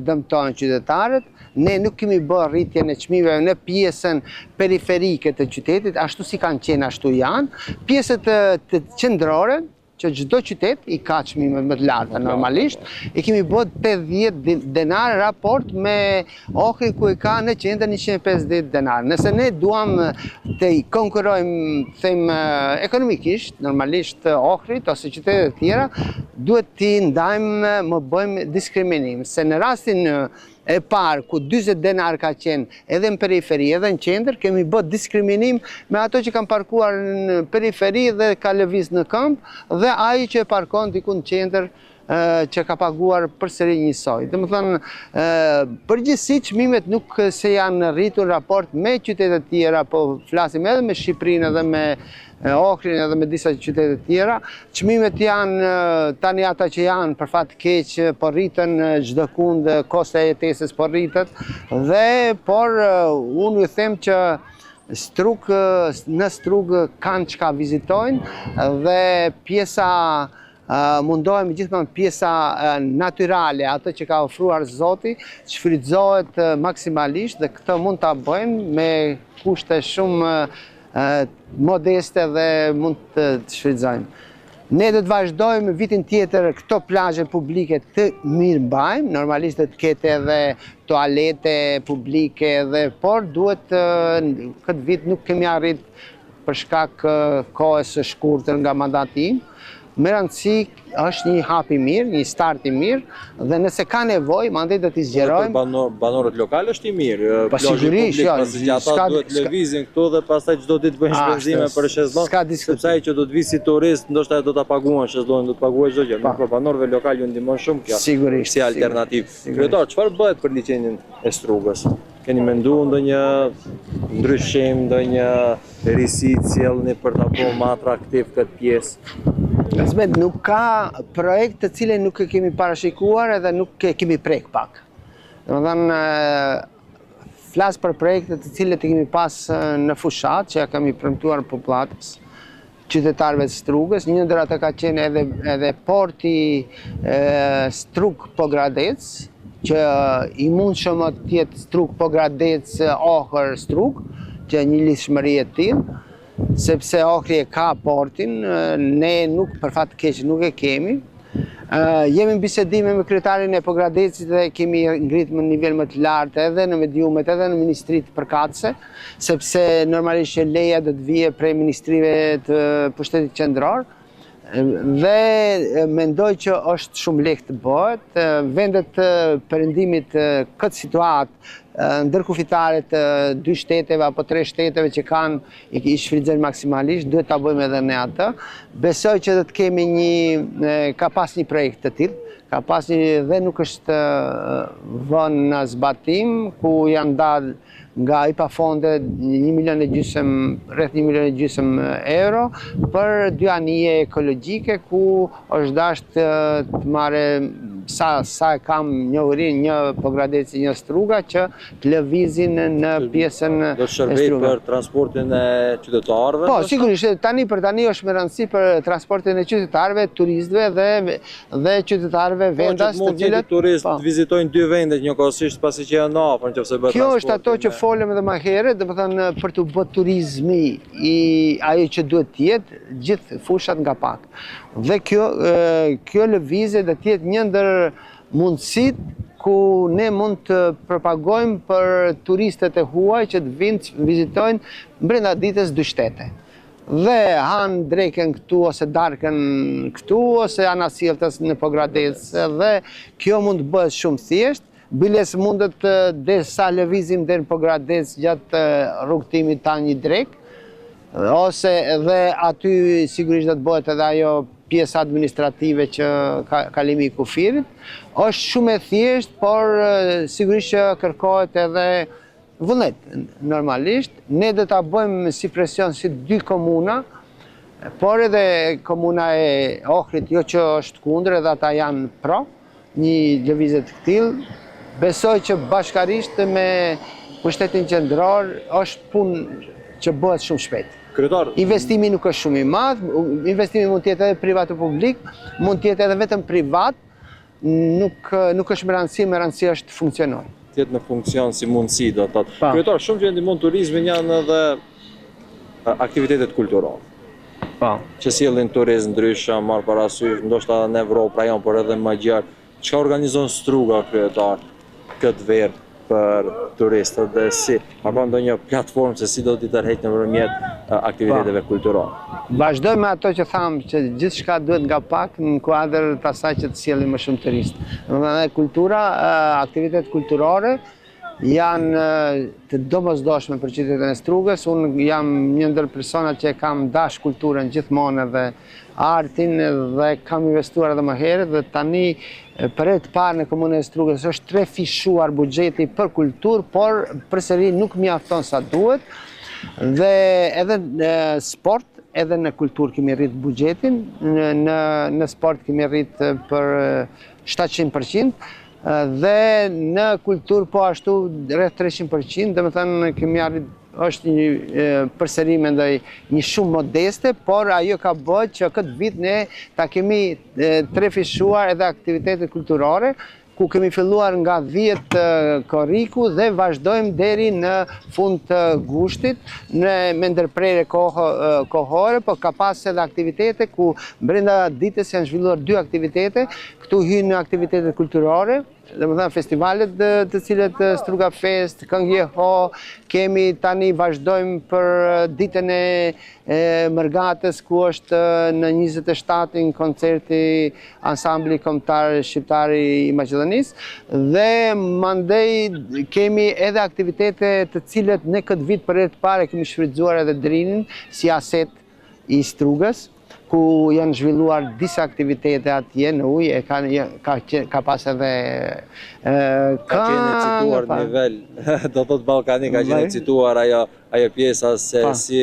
dëmtojnë qytetarët. Ne nuk kemi bërë rritjen e çmimeve në pjesën periferike të qytetit, ashtu si kanë qenë ashtu janë. Pjesët të qendrore, që çdo qytet i ka çmimet më të larta normalisht, i kemi bërë 80 denar raport me Ohrin ku i ka në qendër 150 denar. Nëse ne duam të i konkurrojmë, them ekonomikisht, normalisht Ohrit ose qytetet e tjera, duhet t'i ndajmë, më bëjmë diskriminim, se në rastin e parë ku 40 denar ka qenë edhe në periferi edhe në qendër, kemi bërë diskriminim me ato që kanë parkuar në periferi dhe ka lëviz në këmbë dhe ai që parkon diku në qendër që ka paguar përsëri njësoj. Domethënë, përgjithësi çmimet nuk se janë rritur raport me qytetet tjera, po flasim edhe me Shqipërinë edhe me Ohrin edhe me disa qytete tjera. Çmimet janë tani ata që janë për fat keq, po rriten çdo kund, kosta e jetesës po rritet dhe por unë ju them që në Strugë kanë çka vizitojnë dhe pjesa mundohemi gjithmonë pjesa natyrale, ato që ka ofruar Zoti, shfrytëzohet maksimalisht dhe këtë mund ta bëjmë me kushte shumë modeste dhe mund të shfrytëzojmë. Ne do të vazhdojmë vitin tjetër këto plazhe publike të mirëmbajmë, normalisht do të ketë edhe toalete publike por duhet këtë vit nuk kemi arrit për shkak kohës së shkurtër nga mandati im. Me rëndësi është një hap i mirë, një start i mirë dhe nëse ka nevojë, mandej do t'i zgjerojmë. Për banorët lokal është i mirë. Pa sigurisht, pasi që ata duhet lëvizin këtu dhe pastaj çdo ditë bëjnë shpenzime për shezllong. Sepse ai që do të visi turist, ndoshta do ta paguajnë shezllongin, do të paguajë çdo gjë. Por banorëve lokal ju ndihmon shumë kjo. Sigurisht. Si alternativë. Kryetar, çfarë bëhet për liçenin e Strugës? Keni menduar ndonjë ndryshim, ndonjë risi sjellni për ta bërë më atraktiv këtë pjesë? Asmet, nuk ka projekt të cilën nuk e kemi parashikuar edhe nuk e kemi prek pak. Domethënë, flas për projekte të cilët e kemi pas në fushat, që ja kemi premtuar popullatës, qytetarëve të Strugës. Një ndër ato ka qenë edhe porti Strug-Pogradec, që i mundshëm të jetë Strug-Pogradec-Ohër-Strug, që një lidhshmëri e tillë. Sepse Ohri e ka portin, ne nuk, për fat të keq, nuk e kemi. Jemi në bisedime me kryetarin e Pogradecit dhe kemi ngritur në nivel më të lartë edhe në mediumet edhe në ministritë përkatëse, sepse normalisht leja do të vijë prej ministrive të pushtetit qendror. Dhe mendoj që është shumë lehtë të bëhet. Vendet perëndimit këtë situatë, ndërkufitaret dy shteteve apo tre shteteve që kanë i shfrytëzojnë maksimalisht, duhet ta bëjmë edhe ne atë. Besoj që do të kemi ka pas një projekt të tillë, ka pas dhe nuk është vënë në zbatim, ku janë dalë nga IPA fonde rreth 1,5 milion euro për dy anije ekologjike ku është dashur të marrë sa e kam njohurin një Pogradeci, një Struga që të lëvizin në pjesën e Strugës. Do të shërbej për transportin e qytetarëve? Po, sigurisht, tani është me rëndësi për transportin e qytetarëve, turistëve dhe qytetarëve vendas të cilët turistë vizitojnë dy vende njëkohësisht pasi që janë afër nëse bëhet transporti. Kjo është ato që folëm edhe më herët, domethënë për të bërë turizmi ajo që duhet të jetë, gjithë fushat nga pak. Dhe kjo lëvizje do të jetë një ndër mundësitë ku ne mund të propagojmë për turistët e huaj që të vinë të vizitojnë brenda ditës dy shtete. Dhe hanë drekën këtu ose darkën këtu ose anasjelltës në Pogradec dhe kjo mund të bëhet shumë thjesht. Biles mundet dhe sa lëvizim dhe në Pogradec gjatë rrugtimit ta një drek, ose dhe aty sigurisht do të bëhet edhe ajo pjesa administrative që kalimi i kufirit. Është shumë e thjesht, por sigurisht që kërkohet edhe vullnet. Normalisht, ne do ta bëjmë si presion si dy komuna, por edhe komuna e Ohrit, jo që është kundër, edhe ata janë pro, një lëvizje të tillë. Besoj që bashkarisht me pushtetin qendror është punë që bëhet shumë shpejt. Kryetar, investimi nuk është shumë i madh, investimi mund të jetë edhe privat o publik, mund të jetë edhe vetëm privat, nuk është me rëndësi është të funksionojë. Të jetë në funksion si mundësi do të thotë. Kryetar, shumë që ndihmon turizmin janë edhe aktivitetet kulturore. Që sjellin turist ndryshëm, marr parasysh, ndoshta në Evropë, rajon, por edhe më gjatë. Çka organizon Struga, kryetar, këtë verë për turistët dhe si, a ka ndonjë platformë se si do t'i tërheq nëpërmjet aktiviteteve kulturore? Vazhdoj me ato që thamë që gjithçka duhet nga pak në kuadër të asaj që të sjellin më shumë turistë. Domethënë kultura, aktivitetet kulturore janë të domosdoshme për qytetin e Strugës. Unë jam një ndër personat që kam dash kulturën gjithmonë dhe artin dhe kam investuar edhe më herët dhe tani për herë të parë në komunën e Strugës është trefishuar buxheti për kulturë, por përsëri nuk mjafton sa duhet. Dhe edhe në sport, edhe në kulturë kemi rrit buxhetin, në sport kemi rrit për 700%. dhe në kulturë po ashtu rreth 300%, domethënë kemi arrit është një përsëri mendoj një shumë modeste, por ajo ka bërë që këtë vit ne ta kemi trefishuar edhe aktivitetet kulturore, ku kemi filluar nga 10 korriku dhe vazhdojmë deri në fund të gushtit me ndërprerje kohore, por ka pas edhe aktivitete ku brenda ditës janë zhvilluar 2 aktivitete, këtu hynë aktivitetet kulturore, domethënë festivalet të cilët Struga Fest, Këngë Ho, kemi tani vazhdojmë për ditën e Mërgatës ku është në 27-in koncerti ansambli kombëtar shqiptar i Maqedonisë dhe mandej kemi edhe aktivitete të cilët ne këtë vit për herë të parë kemi shfrytzuar edhe drinin si aset i Strugës, ku janë zhvilluar disa aktivitete atje në ujë, ka pas edhe ka qenë cituar nivel, do thot Ballkani, ka qenë cituar ajo pjesa se si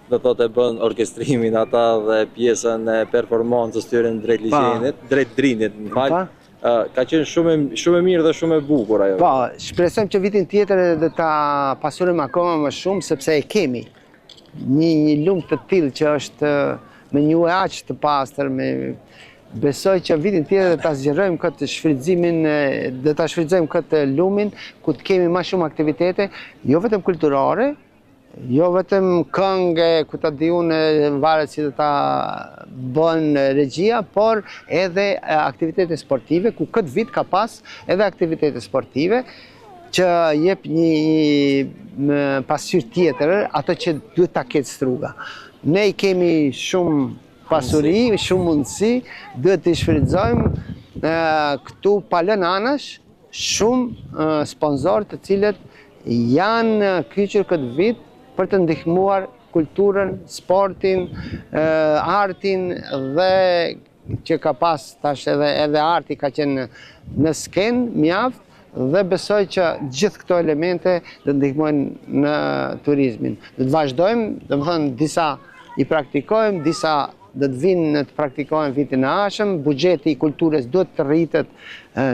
do thot e bën orkestrimin ata dhe pjesën e performancës tyre drejt liçenit, drejt drinit, më fal. Ka qenë shumë e mirë dhe shumë e bukur ajo. Po, shpresojmë që vitin tjetër dhe ta pasurim akoma më shumë, sepse e kemi një lumë të tillë që është me një ujë aq të pastër, besoj që vitin tjetër ta zgjerojmë këtë shfrytëzimin, dhe ta shfrytëzojmë këtë lumin, ku të kemi më shumë aktivitete, jo vetëm kulturore, jo vetëm këngë, ku ta di unë varet si do ta bën regjia, por edhe aktivitete sportive, ku këtë vit ka pas edhe aktivitete sportive, që jep një pasqyrë tjetër, ato që duhet ta ketë Struga. Ne i kemi shumë pasuri, shumë mundësi, duhet të shfrytëzojmë këtu pa lënë anash shumë sponsorë të cilët janë kyçur këtë vit për të ndihmuar kulturën, sportin, artin dhe që ka pas tash edhe arti ka qenë në skenë mjaft, dhe besoj që gjithë këto elemente dhe ndihmojnë në turizmin. Dhe të vazhdojmë, dhe më thënë, disa i praktikojmë, disa dhe të vinë të praktikojmë vitin e ardhshëm, buxheti i kulturës duhet të rritet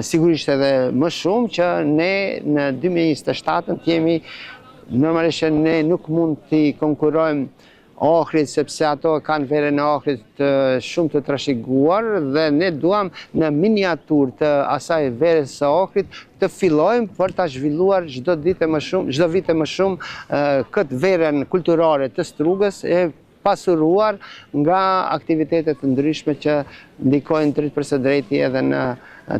sigurisht edhe më shumë, që ne në 2027 të jemi, normalisht ne nuk mund të konkurrojmë Ohrit, sepse ato kanë verën e Ohrit shumë të trashëguar dhe ne duam në miniatur të asaj verës së Ohrit të fillojmë për ta zhvilluar çdo vit më shumë këtë verën kulturore të Strugës, e pasuruar nga aktivitetet të ndryshme që ndikojnë drejt për së drejti edhe në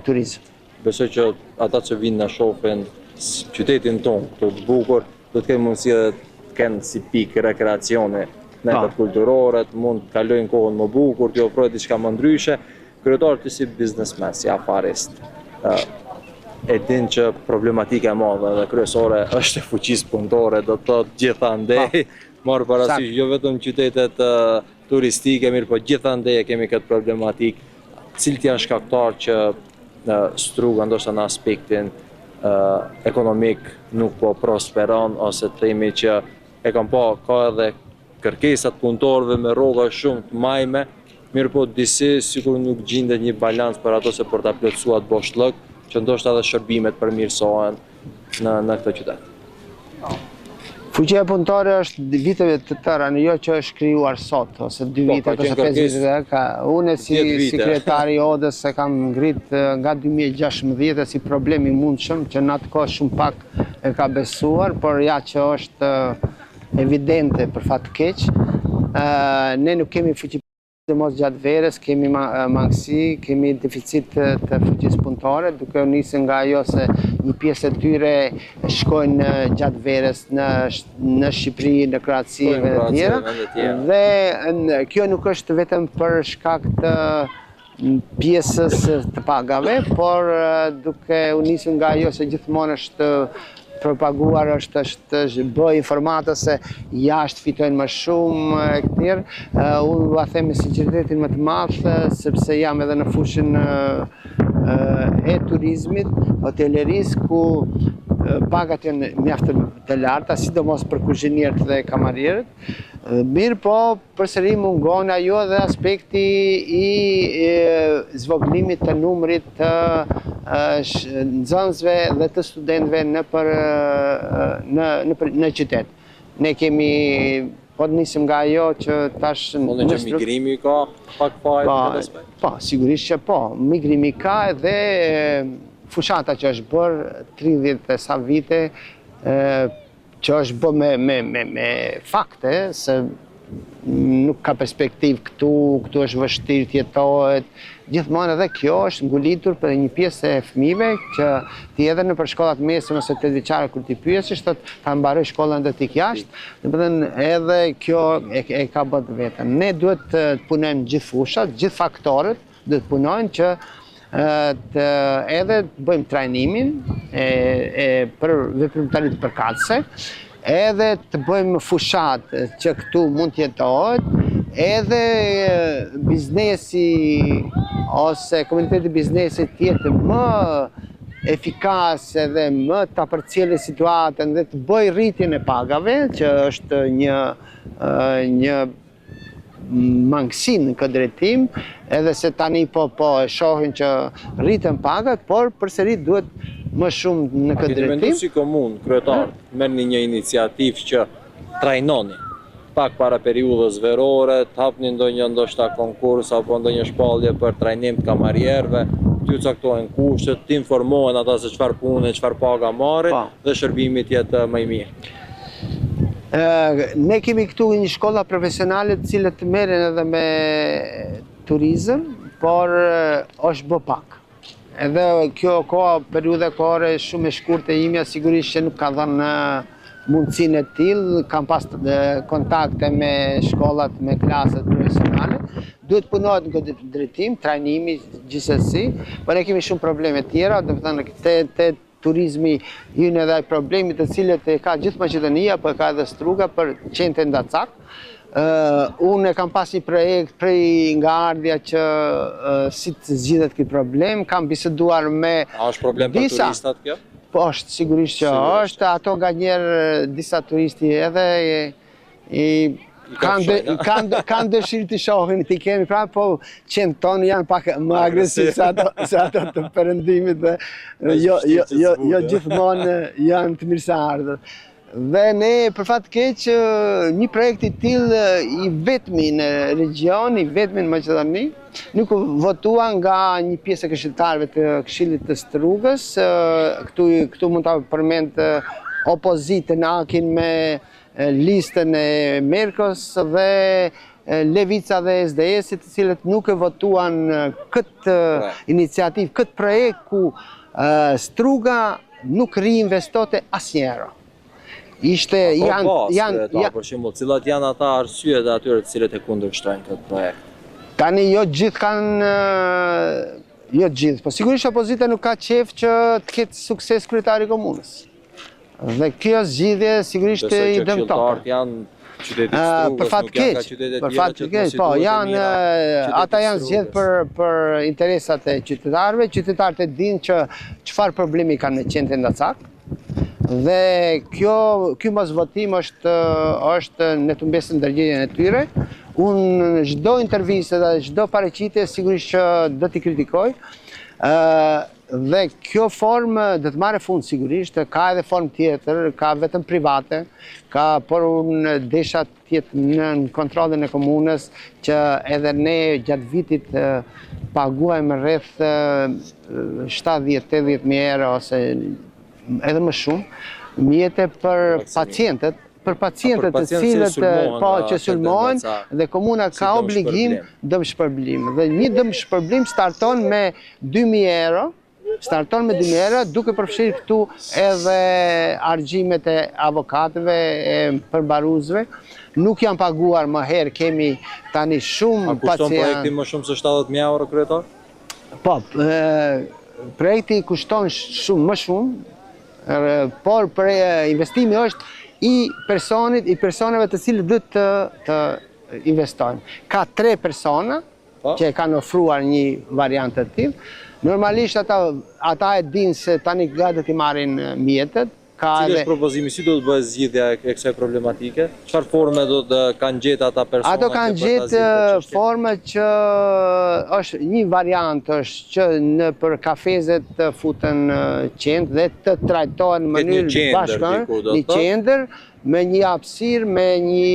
turizëm. Besoj që ata që vinë na shohin qytetin tonë, të bukur, do të kenë mundësi të kenë si pikë rekreacione, netat kulturore, mund të kalojnë kohën më bukur, të ofrohet diçka më ndryshe. Kryetari ty si biznesmen, si afarist, e din që problematika e madhe dhe kryesore është e fuqisë punëtore, do të thotë gjithandej, marrë parasysh jo vetëm qytetet turistike, mirë, po gjithandej kemi këtë problematikë. Cilët janë shkaktarë që Struga ndoshta në aspektin ekonomik nuk po prosperon, ose të themi që e kam pa ka edhe kërkesat punëtorëve me rroga shumë të majme, mirë po disi sikur nuk gjendet një balans për ato se për ta plotësuar boshllëk, që ndoshta edhe shërbimet përmirësohen në këtë qytet. Fuqia punëtore është viteve të tëra, në jo që është krijuar sot, ose 2 vite, ose 5 vite. Unë si sekretari i Odës e kam ngrit nga 2016 si problem i mundshëm, që në atë kohë shumë pak e ka besuar, por ja që është evidente për fat të keq. Ne nuk kemi fuqi mos gjatë verës, kemi mangësi, kemi deficit të fuqisë punëtore, duke u nisur nga ajo se një pjesë e tyre shkojnë gjatë verës në Shqipëri, në Kroaci e të tjera. Dhe kjo nuk është vetëm për shkak të pjesës të pagave, por duke u nisur nga ajo se gjithmonë është propaguar, është bë informata se jashtë fitojnë më shumë e këtjerë. Unë va them me sinqeritetin më të madh, sepse jam edhe në fushën e turizmit, hotelerisë, ku pagat janë mjaft të larta, sidomos për kuzhinierët dhe kamarierët. Mirë po, përsëri mungon ajo dhe aspekti i zvogëlimit të numrit të nxënësve dhe të studentëve në qytet. Ne kemi, po të nisim nga ajo që tash... Mundën që migrimi ka pak fajt në këtë aspekt? Po, sigurisht që po. Migrimi ka dhe fushata që është bërë 30 e sa vite, që është bërë me fakte, se nuk ka perspektiv këtu është vështirë të jetohet. Gjithmonë edhe kjo është ngulitur për një pjesë e fëmijëve që ti edhe në për shkollat mesme ose 8 vjeçare kur ti pyesësh thotë ta mbaroj shkollën dhe të ik jashtë. Domethënë edhe kjo e ka bërë vetëm. Ne duhet të punojmë gjithë fushat, gjithë faktorët duhet të punojnë që edhe të bëjmë trajnimin për veprimtaritë përkatëse, edhe të bëjmë fushat që këtu mund të jetohet, edhe biznesi ose komuniteti biznesit tjetë më efikas edhe më të përcjellë situatën dhe të bëj rritjen e pagave, që është një mangësi në këtë drejtim, edhe se tani po e shohin që rritën pagat, por përsëri duhet më shumë në këtë drejtim. A keni menduar si komunë, kryetar, merrni një iniciativë që trajnoni pak para periudhës verore, të hapni ndonjë ndoshta konkurs apo ndonjë shpallje për trajnim të kamarierëve, t'ju caktojnë kushtet, të informohen ata se çfarë pune, çfarë paga marrin dhe shërbimi të jetë më i mirë. Ne kemi këtu një shkolla profesionale të cilët merren edhe me turizëm, por është bë pak. Edhe kjo periudhë kohore shumë e shkurtë e imja sigurisht që nuk ka dhënë mundësinë e tillë, kam pas kontakte me shkollat, me klaset profesionale. Duhet punohet në këtë drejtim, trajnimi gjithsesi, por ne kemi shumë probleme tjera, domethënë te turizmi hyn edhe ai problemi të cilët e ka gjithë Maqedonia, po e ka edhe Struga për qendrën Dacak. Unë kam pas një projekt prej nga ardhja që si të zgjidhet ky problem, kam biseduar me A është problem për turistat kjo? Po është, sigurisht që është, ato nga njerë disa turisti edhe kanë dëshirë të shohin, të kemi pra, po 100 tonë janë pak më agresiv se ato të perëndimit dhe jo gjithmonë janë të mirëseardhur. Dhe ne, për fat keq, një projekt i tillë i vetmi në region, i vetmi në Maqedoni, nuk votua nga një pjesë e këshilltarëve të Këshillit të Strugës. Këtu mund ta përmend opozitën Akin me listën e Merkos dhe Levica dhe SDS-it, të cilët nuk e votuan këtë iniciativë, këtë projekt ku Struga nuk riinvestote asnjëherë. Për shembull, cilat janë ata arsyet e atyre të cilët e kundërshtojnë këtë projekt? Tani jo gjithë kanë, jo gjithë, po sigurisht opozita nuk ka qef që të ketë sukses kryetari i komunës. Dhe kjo zgjidhje sigurisht i dëmton. Qytetarët janë qytetit Strugës, nuk janë ka qytetet tjera që të situohet e mira. Ata janë zgjedhë për interesat e qytetarëve. Qytetarët e dinë që çfarë problemi kanë me qendrën Dacak. Dhe ky mosvotim është në tumbesën ndërgjegjën e tyre. Unë çdo intervistë dhe çdo paraqitje sigurisht që do t'i kritikoj. Dhe kjo formë do të marrë fund sigurisht, ka edhe formë tjetër, ka vetëm private, por unë desha të jetë në kontrollin e komunës që edhe ne gjatë vitit paguajmë rreth 70-80 mijë euro ose edhe më shumë mjete për pacientët të cilët që sulmohen dhe komuna ka obligim dëmshpërblim. Dhe një dëmshpërblim starton me 2.000 euro, duke përfshirë këtu edhe argjimet e avokatëve, e përmbaruesve. Nuk janë paguar më herë, kemi tani shumë pacientë. A kushton projekti më shumë se 70.000 euro, kryetar? Po, projekti kushton më shumë, por për investimi është i personave të cilët duhet të investojnë. Ka 3 persona që kanë ofruar një variant të tillë. Normalisht ata e dinë se tani do t'i marrin mjetet, Cili është propozimi, si do të bëhet zgjidhja e kësaj problematike? Çfarë forme do të kanë gjetë ata persona? Ato kanë gjetë forme që është një variant është që në për kafezet të futen qendër dhe të trajtohen në mënyrë bashkëkohore, një qendër me një hapësirë, me një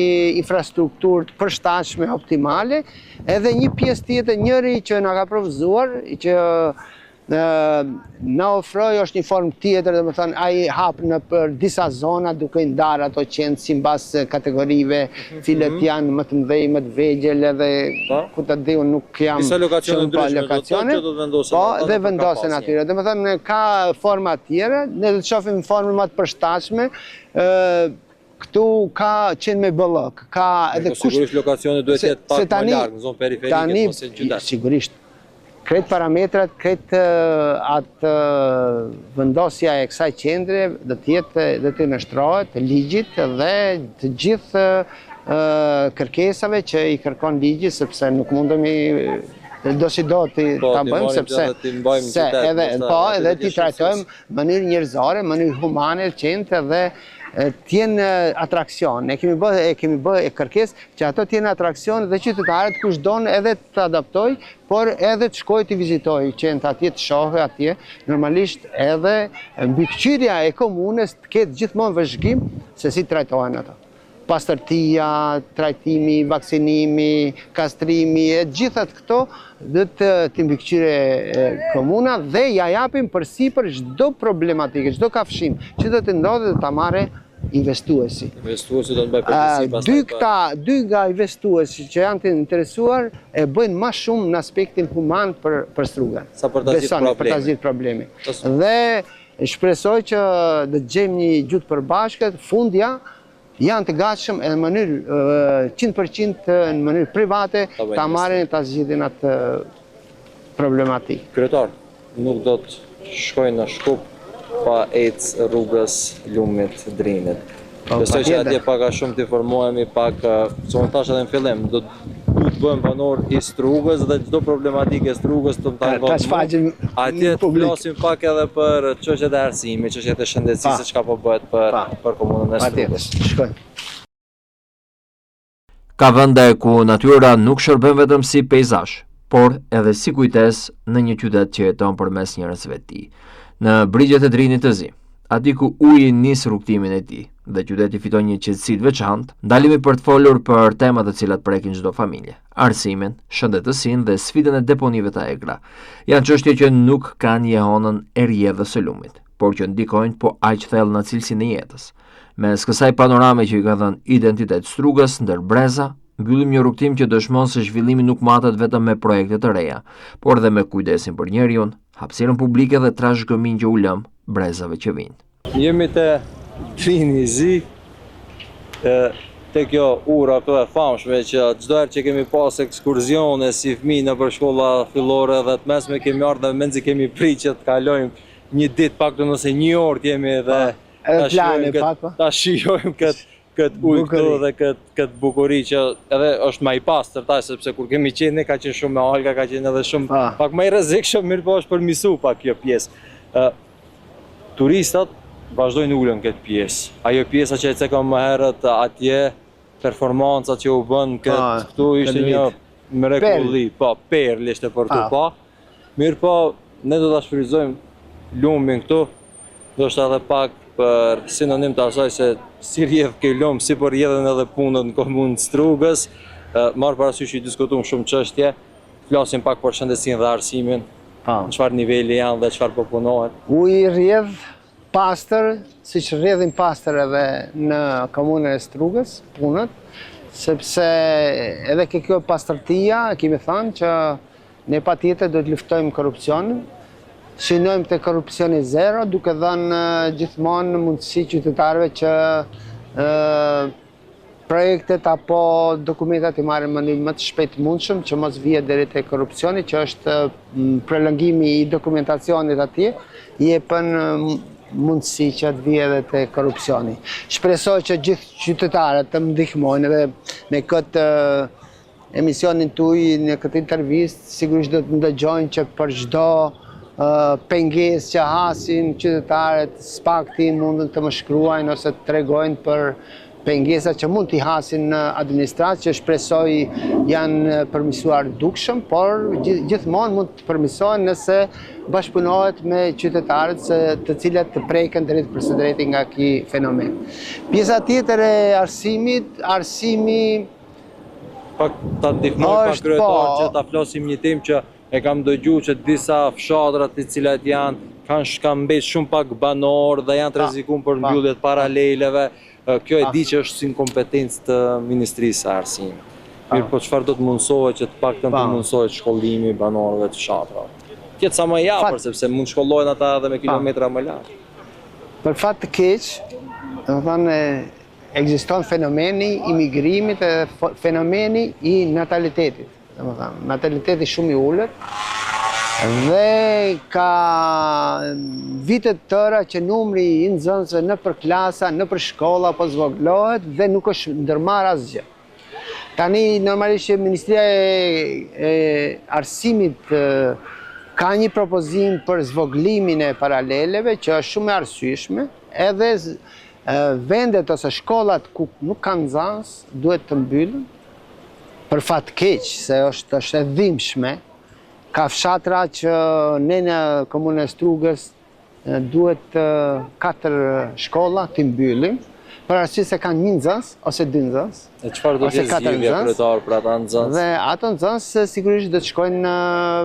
infrastrukturë të përshtatshme optimale, edhe një pjesë tjetër njëri që na ka propozuar që na ofroi është një formë tjetër, domethënë ai hap në për disa zona duke i ndarë ato qendë sipas kategorive, cilët janë më të mëdhenj, më të vegjël edhe ku të diu nuk jam disa lokacione ndryshme do të vendosen. Po, dhe vendosen aty. Domethënë ka forma të tjera, ne do të shohim forma më të përshtatshme. Këtu ka qenë me bëllëk, ka edhe sigurisht lokacioni duhet të jetë pak më larg në zonë periferike ose në qytet. Sigurisht. Kretë parametrat, kretë atë vendosja e kësaj qendre dhe të nështrohet ligjit dhe të gjithë kërkesave që i kërkon ligji, sepse nuk mundemi do si do të ta bëjmë, sepse edhe ti trajtojmë në mënyrë njerëzore, në mënyrë humane, qendre dhe t'jenë atrakcion. Ne kemi bë kërkesë që ato t'jenë atrakcion dhe qytetarët kush donë edhe të adaptoj, por edhe të shkoj të vizitoj qendë atje, të shohë atje, normalisht edhe mbikëqyrja e komunës të ketë gjithmonë vëzhgim se si trajtohen ato. Pastërtia, trajtimi, vaksinimi, kastrimi, e gjithat këto dhe të mbikëqyre komuna dhe ja japim përsipër çdo problematike, çdo kafshim që do të ndodhe dhe ta marrë investuesi. Investuesi do të bëjë përgjegjësi. Dy nga investuesi që janë të interesuar e bëjnë më shumë në aspektin human për strugën. Sa për ta zgjidhur problemi. Dhe shpresoj që do të gjejmë një gjuhë përbashkët, fundja janë të gatshëm në mënyrë 100% në mënyrë private ta marrin ta zgjidhin atë problematikë. Kryetar, nuk do të shkojnë në Shkup pa ecë rrugës Lumit Drinit. Besoj që atje pak a shumë të informohemi, pak, që më thash edhe në fillim, do të bëhem banor i Strugës dhe çdo problematike Strugës të më tangon. Atje të flasim pak edhe për çështjet e arsimit, çështjet e shëndetësisë, çka po bëhet për komunën e Strugës. Ka vende ku natyra nuk shërben vetëm si peizazh, por edhe si kujtesë në një qytet që jeton përmes njerëzve të tij. Në brigjet e Drinit të Zi, aty ku uji nis rrugtimin e tij dhe qyteti fiton një qetësi të veçantë, ndalemi për të folur për temat të cilat prekin çdo familje: arsimin, shëndetësinë dhe sfidën e deponive të egra. Janë çështje që nuk kanë jehonën e rrjedhës së lumit, por që ndikojnë po aq thellë në cilësinë e jetës. Mes kësaj panorame që i ka dhënë identitet Strugës ndër breza, mbyllim një rrugtim që dëshmon se zhvillimi nuk matet vetëm me projekte të reja, por edhe me kujdesin për njeriun, hapësirën publike dhe trashëgimin që u lëm brezave që vinë. Jemi te Drini i Zi, te kjo ura këto e famshme që çdo herë që kemi pas ekskursione si fëmijë nëpër shkolla fillore dhe të mesme kemi ardhur dhe mendzi kemi prit që të kalojmë një ditë paktën ose një orë jemi dhe ta shijojmë këtë ujë këtu dhe këtë bukuri që edhe është më i pastër taj, sepse kur kemi qenë ne ka qenë shumë me alga, ka qenë edhe shumë pak më i rrezikshëm, mirë po është përmisu pak kjo pjesë. Turistat vazhdojnë ulën këtë pjesë. Ajo pjesa që e cekëm më herët atje, performancat që u bën këtu ishte një mrekulli, po, perl ishte për tu pa. Mirë po, ne do ta shfrytëzojmë lumin këtu, do shta edhe pak për sinonim të asaj se si rjedh ke lum, si për rjedhen edhe punët në komunë Strugës, marrë parasysh i diskutuam shumë çështje, flasim pak për shëndetësinë dhe arsimin, në çfarë niveli janë dhe çfarë po punohet. Uji rjedh pastër, siç rrjedhin pastër edhe në komunën e Strugës, punët, sepse edhe kjo pastërtia, kemi thënë që ne patjetër do të luftojmë korrupsionin. Synojmë të korrupsioni zero, duke dhënë gjithmonë mundësi qytetarëve që projektet apo dokumentat i marrin në mënyrë më të shpejtë mundshëm, që mos vijë deri te korrupsioni, që është prolongimi i dokumentacionit atje, jepën mundësi që të vijë edhe te korrupsioni. Shpresoj që gjithë qytetarët të më ndihmojnë edhe në këtë emisionin tuaj, në këtë intervistë, sigurisht do të ndëgjojnë që për çdo pengesë që hasin qytetarët, s'pakti mundën të më shkruajnë ose të tregojnë për pengesa që mund t'i hasin në administratë, që shpresoj janë përmisuar dukshëm, por gjithmonë mund të përmisohen nëse bashkëpunohet me qytetarët të cilët të preken drejt për së drejti nga ky fenomen. Pjesa tjetër e arsimi Pak ta ndihmoj pak kryetar që ta flasim një temë që e kam dëgjuar që disa fshatrat të cilat kanë shkambes shumë pak banor dhe janë të rrezikuar për mbylljet paraleleve. Kjo e di që është si në kompetencë të Ministrisë së Arsimit. Mirë, po çfarë do të mundsohet që të paktën të mundsohet shkollimi banorëve të fshatrave? Tjetë sa më i afër, sepse mund shkollohen ata edhe me kilometra më larg. Për fat të keq, domethënë ekziston fenomeni i migrimit e fenomeni i natalitetit. Domethënë, nataliteti shumë i ulët dhe ka vitet tëra që numri i nxënësve në për klasa, në për shkolla po zvoglohet dhe nuk është ndërmarr asgjë. Tani normalisht Ministria e Arsimit ka një propozim për zvoglimin e paraleleve që është shumë e arsyeshme, edhe vendet ose shkollat ku nuk kanë nxënës duhet të mbyllen. Për fat keq se është e dhimbshme. Ka fshatra që ne në komunën e Strugës duhet 4 shkolla të mbyllim, për arsye se kanë 1 nxënës ose 2 nxënës. E çfarë do të jetë zgjidhja kryetar për ata nxënës? Dhe ato nxënës sigurisht do të shkojnë në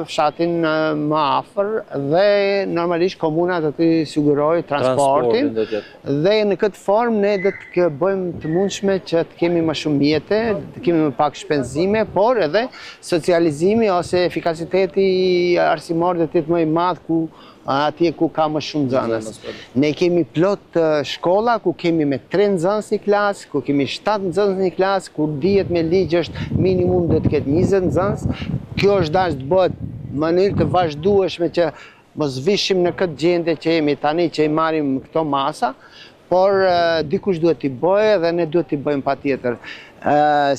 fshatin më afër dhe normalisht komuna do t'i sigurojë transportin. Dhe në këtë formë ne do të bëjmë të mundshme që të kemi më shumë mjete, të kemi më pak shpenzime, por edhe socializimi ose efikasiteti arsimor do të jetë më i madh atje ku ka më shumë nxënës. Ne kemi plot shkolla ku kemi me 3 nxënës një klasë, ku kemi 7 nxënës një klasë, ku dihet me ligj është minimum do të ketë 20 nxënës. Kjo është dashur të bëhet në mënyrë të vazhdueshme që mos vishim në këtë gjendje që jemi tani, që i marrim këto masa, por dikush duhet t'i bëjë dhe ne duhet t'i bëjmë patjetër.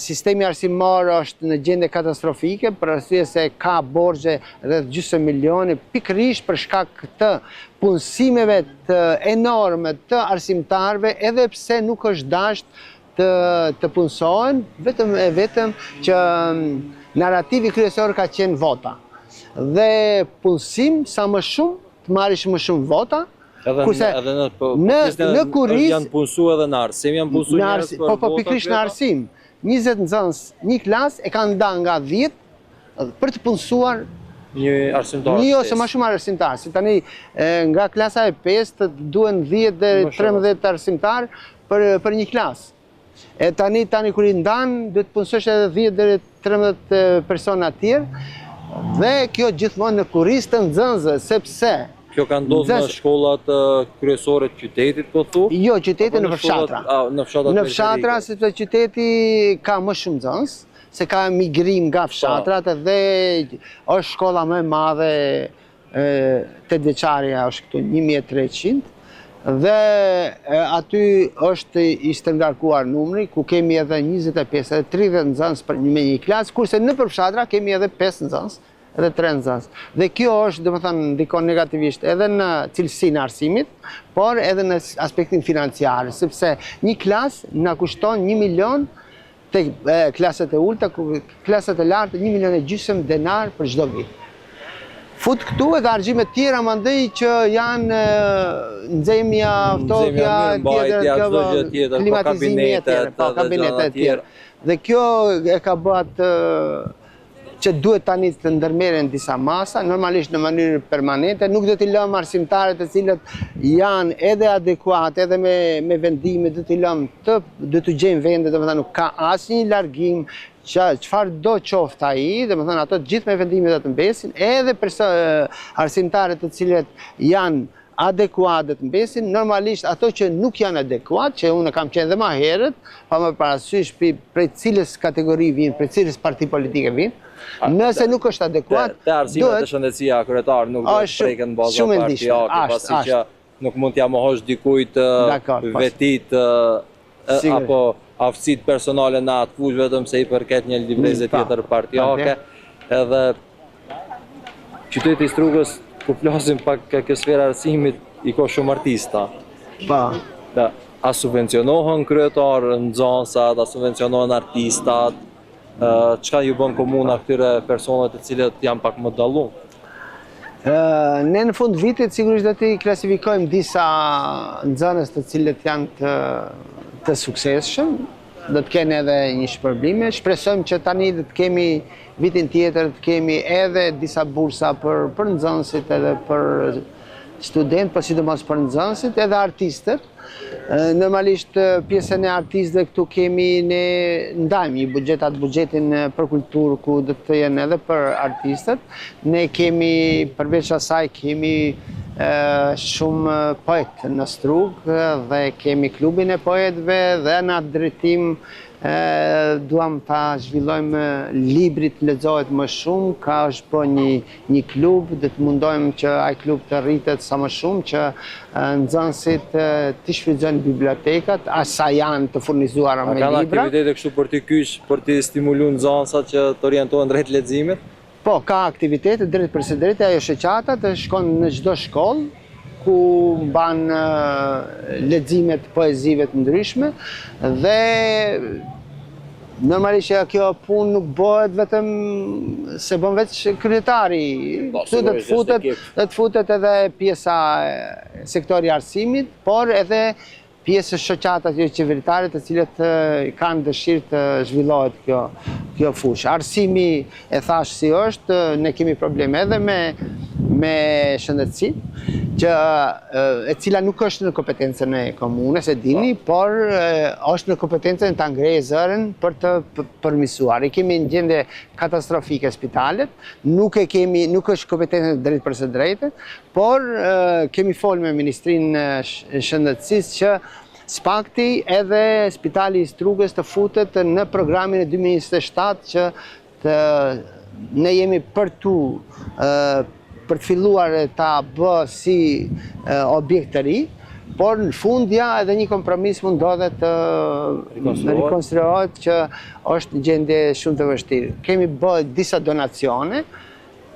Sistemi arsimor është në gjendje katastrofike për arsye se ka borxhe rreth gjysmë milioni pikërisht për shkak të punësimeve të enorme të arsimtarëve, edhe pse nuk është dashur të punësohen, vetëm që narrativi kryesor ka qenë vota. Dhe punësim sa më shumë, të marrish më shumë vota. Në kurizm janë punësuar edhe në arsim, janë punësuar njerëz për vota. Po pikërisht në arsim. 20 nxënës një klasë e kanë ndarë nga 10 për të punësuar një arsimtar. Një ose më shumë arsimtar. Si tani nga klasa e 5 duhen 10 deri 13 arsimtar për një klasë. E tani kur i ndan duhet të punësosh edhe 10 deri 13 persona të tjerë. Dhe kjo gjithmonë në kurriz të nxënësve, sepse kjo ka ndodhur në shkollat kryesore të qytetit, po thu? Jo, qyteti në fshatra. Në fshatra, sepse qyteti ka më shumë nxënës, se ka migrim nga fshatrat dhe është shkolla më e madhe, 8 vjeçaria është këtu 1300, dhe aty është i standarduar numri, ku kemi edhe 25 edhe 30 nxënës me një klasë, kurse në përfshatra kemi edhe 5 nxënës edhe 3 nxënës. Dhe kjo është, domethënë, ndikon negativisht edhe në cilësinë e arsimit, por edhe në aspektin financiar, sepse një klasë na kushton 1 milion te klasat e ulta, klasat e larta 1,5 milion denar për çdo vit. Fut këtu edhe argjime tjera mandej që janë nxemja, ftofja, klimatizimi e tjera, kabinetet e tjera. Dhe kjo e ka bërë që duhet tani të ndërmerren disa masa, normalisht në mënyrë permanente, nuk do t'i lëmë arsimtarët e cilët janë edhe adekuate, edhe me vendime, do t'u gjejmë vende, domethënë nuk ka asnjë largim, çfarë do qoftë ai, domethënë ato gjithë me vendime do të mbesin, edhe arsimtarët të cilët janë adekuat të mbesin, normalisht ato që nuk janë adekuat, që unë kam qenë dhe më herët, pa më parasysh prej cilës kategori vinë, prej cilës parti politike vinë, nëse nuk është adekuat, te arsimet e shëndetësia kryetar nuk do të preken në bazë partijake, pasi që nuk mund t'ja mohosh dikujt vetit apo aftësitë personale në atë fushë vetëm se i përket një libreze tjetër partijake, edhe qyteti i Strugës ku flasim pak kjo sfera arsimit, i ka shumë artista. Po. A subvencionohen kryetarë nxënësat, a subvencionohen artistat, çka ju bën komuna këtyre personave të cilët janë pak më dallum? Ne në fund vitit sigurisht do t'i klasifikojmë disa nxënës të cilët janë të suksesshëm, do të kenë edhe një shpërblime. Shpresojmë që tani do të kemi vitin tjetër të kemi edhe disa bursa për nxënësit edhe për studentë, por sidomos për nxënësit edhe artistët. Normalisht pjesën e artistëve këtu kemi ne ndajmë buxhetin për kulturë ku do të jenë edhe për artistët. Ne kemi përveç asaj kemi shumë poet në Strugë dhe kemi klubin e poetëve dhe në atë drejtim duam ta zhvillojmë librit lexohet më shumë, ka është po një klub, dhe të mundojmë që ai klub të rritet sa më shumë, që nxënësit të shfrytëzojnë bibliotekat, asa janë të furnizuara me libra. A kanë aktivitete kështu për t'i kyç, për t'i stimuluar nxënësat që të orientohen drejt leximit? Po, ka aktivitete drejt për së drejtë, ajo shoqata të shkon në çdo shkollë ku mban leximet poezive të ndryshme dhe normalisht kjo punë nuk bëhet vetëm se bën vetë kryetari. Këtu do të futet edhe pjesa sektori arsimit, por edhe pjesë shoqata qeveritare të cilët kanë dëshirë të zhvillohet kjo fushë. Arsimi e thash si është, ne kemi probleme edhe me shëndetësi, e cila nuk është në kompetencën e komunës, e dini, por është në kompetencën të ngrejë zërin për të përmirësuar. I kemi në gjendje katastrofike spitalet, nuk është kompetencën drejt për së drejtë, por kemi folë me Ministrinë e Shëndetësisë që s'pakti edhe Spitali i Strugës të futet në programin e 2027 që ne jemi për të filluar ta bë si objekt të ri, por në fundja edhe një kompromis mundohet të rikonstruohet që është në gjendje shumë të vështirë. Kemi bë disa donacione,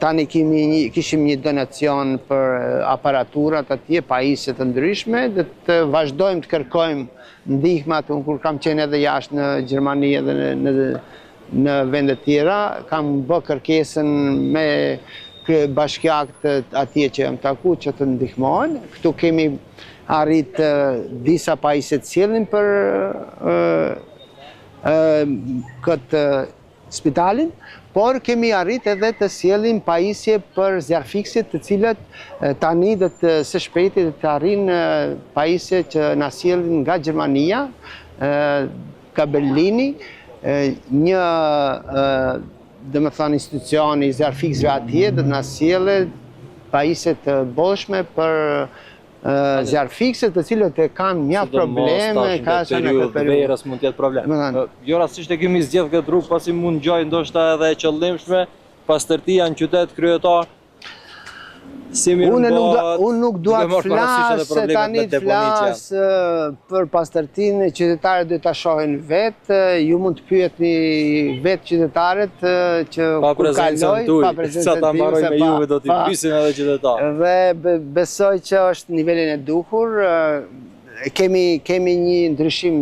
tani kishim një donacion për aparaturat atje, pajisje të ndryshme, dhe të vazhdojmë të kërkojmë ndihmat, unë kur kam qenë edhe jashtë në Gjermani edhe në vendet tjera, kam bë kërkesën me bashkiakët atje që jam taku që të ndihmojnë. Këtu kemi arrit disa pajisje të sjellin për këtë spitalin, por kemi arrit edhe të sjellim pajisje për zjarfiksit të cilët tani dhe së shpejti dhe të arrin pajisje që na sjellin nga Gjermania, ka Berlini, një dhe me thënë institucioni i zjarfiksve atje dhe na sjellë pajisje të bollshme për zjarfikset të cilët e kanë mjaft probleme, ka që në këtë periudhë. Verës mund t'jetë problem. Jo rastisht e kemi zgjedhë këtë rrugë pasi mund gjoj ndoshta edhe e qëllimshme, pastërtia në qytet kryetar. Unë nuk dua të flasë, tani të flasë për pastërtinë, qytetarët dhe ta shohin vetë, ju mund të pyetni vetë qytetarët që kur kaloj, pa prezencën tuaj, sa ta mbaroj me juve do t'i pyesim edhe qytetarët. Dhe besoj që është nivelin e duhur, kemi një ndryshim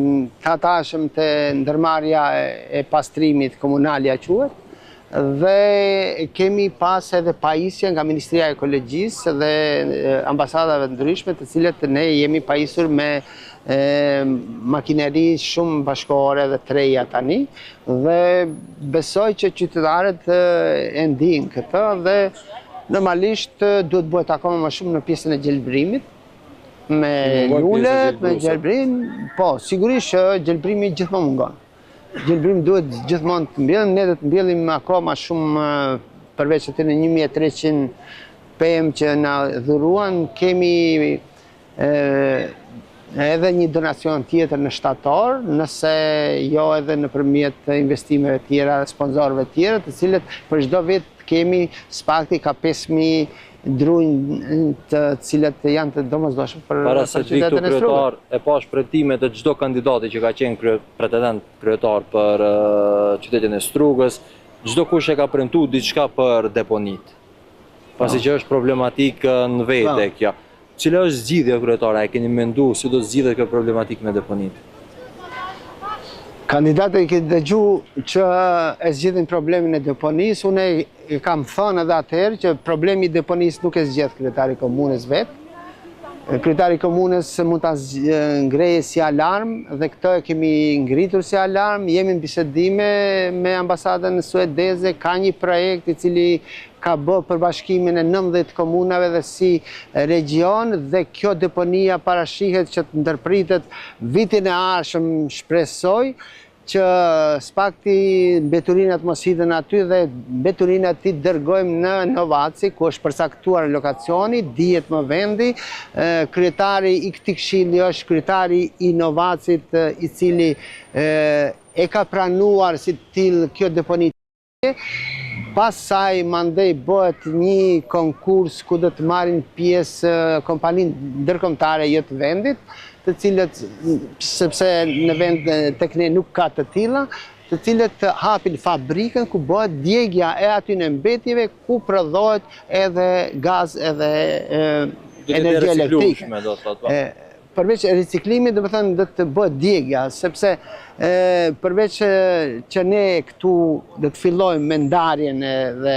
të atashëm të ndërmarrja e pastrimit komunalja quhet, dhe kemi pas edhe pajisje nga Ministria e Ekologjisë dhe ambasadave ndryshme të cilët ne jemi pajisur me makineri shumë bashkëkohore dhe treja tani, dhe besoj që qytetarët e ndihin këtë dhe normalisht duhet bëhet akoma më shumë në pjesën e gjelbrimit, me lulet, me gjelbrim, po, sigurisht që gjelbrimi gjithmonë mungon. Gjelbrim duhet gjithmonë të mbjellim, ne do të mbjellim akoma shumë përveç atë në 1300 PM që na dhuruan, kemi edhe një donacion tjetër në shtator, nëse jo edhe nëpërmjet investimeve tjera, sponsorëve tjerë, të cilët për çdo vit kemi s'pakti ka 5000 drunj të cilët janë të domosdoshëm për qytetin e Strugës. E pash premtimet e çdo kandidati që ka qenë pretendent kryetar për qytetin e Strugës, çdo kush e ka premtuar diçka për deponit. pasi që është problematikë në vete kjo. Cila është zgjidhja kryetare? E keni menduar si do zgjidhet kjo problematikë me deponitë? Kandidatët i këtë dëgju që e zgjidhin problemin e deponisë, unë i kam thënë edhe atëherë që problemi i deponisë nuk e zgjedh kryetari i komunës vetë. Kryetari i komunës mund ta ngrejë si alarm dhe këtë e kemi ngritur si alarm. Jemi në bisedime me ambasadën suedeze, ka një projekt i cili ka bë përbashkimin e 19 komunave dhe si region dhe kjo deponia parashihet që të ndërpritet vitin e ardhshëm, shpresoj që s'pakti mbeturinat mos hidhen aty dhe mbeturinat ti dërgojmë në Novaci, ku është përcaktuar lokacioni, dihet më vendi. Kryetari i këtij këshilli është kryetari i Novacit, i cili e ka pranuar si till kjo deponi. Pas saj mandej bëhet një konkurs ku do të marrin pjesë kompaninë ndërkombëtare jo të vendit, të cilët, sepse në vend tek ne nuk ka të tilla, të cilët hapin fabrikën ku bëhet djegja e aty në mbetjeve ku prodhohet edhe gaz edhe energji elektrike. Përveç riciklimit, do të thënë do të bëhet djegja, sepse përveç që ne këtu do të fillojmë me ndarjen dhe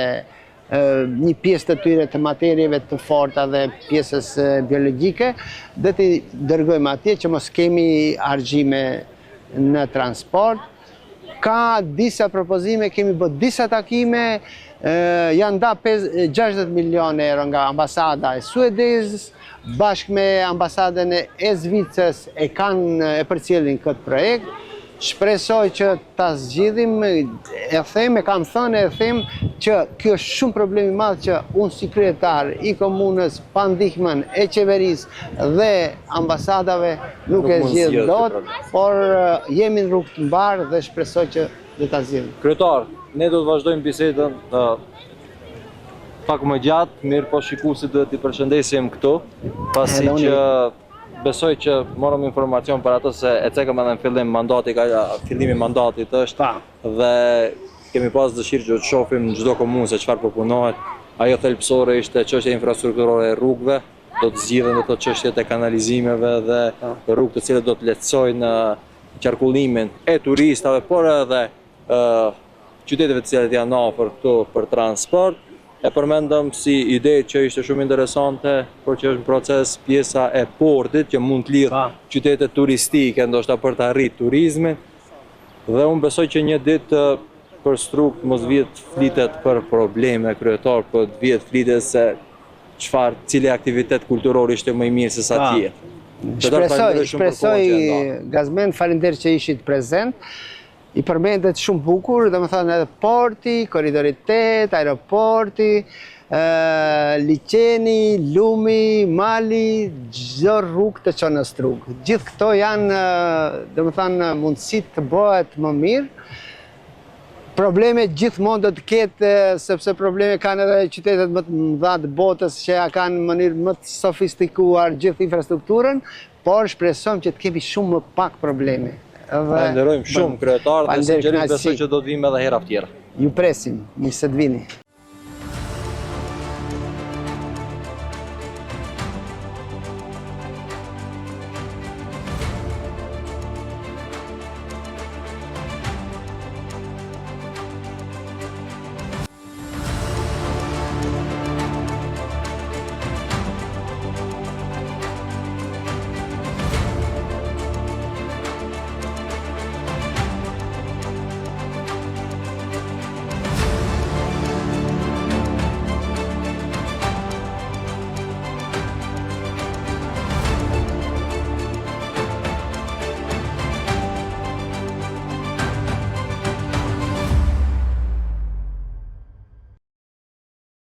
një pjesë të tyre të materieve të forta dhe pjesës biologjike, do t'i dërgojmë atje që mos kemi argjime në transport. Ka disa propozime, kemi bërë disa takime, janë da 60 milion euro nga ambasada e Suedezës, bashkë me ambasadën e Zvicrës e përcjellin këtë projekt. Shpresoj që ta zgjidhim, kam thënë që kjo është shumë problem i madh që unë si kryetar i komunës pa ndihmën e qeverisë dhe ambasadave nuk e zgjidh dot, por jemi në rrugë të mbarë dhe shpresoj që do ta zgjidhim. Kryetar, ne do të vazhdojmë bisedën pak më gjatë, mirë po shikuesit do t'i përshëndesim këtu, pasi që besoj që morëm informacion për ato se e cekëm edhe në fillim mandati, fillimi mandatit është dhe kemi pas dëshirë që të shohim në çdo komunë se çfarë po punohet. Ajo thelbësore ishte çështja infrastrukturore e rrugëve, do të zgjidhen ato çështjet e kanalizimeve dhe rrugë të cilat do të lehtësojnë qarkullimin e turistave, por edhe qyteteve të cilat janë afër këtu për transport. E përmendëm si ide që ishte shumë interesante, por që është në proces pjesa e portit që mund të lidhë qytetet turistike, ndoshta për të arritur turizmin. Dhe unë besoj që një ditë për Strug mos vihet flitet për probleme kryetar, por të vihet flitet se cili aktivitet kulturor ishte më i mirë se sa tjetër. Shpresoj Gazmen, faleminderit që ishit prezent. I përmendet shumë bukur, dhe më thënë edhe porti, koridori 8, aeroporti, liqeni, lumi, mali, çdo rrugë të çon në Strug. Gjithë këto janë, dhe më thënë, mundësi të bëhet më mirë. Probleme gjithmonë do të ketë, sepse probleme kanë edhe qytetet më të mëdha të botës që ja kanë në mënyrë më të sofistikuar gjithë infrastrukturën, por shpresojmë që të kemi shumë më pak probleme. Falenderojmë shumë kryetar dhe sinqerisht besoj që do të vim edhe hera tjera. Ju presim, mirë se të vini.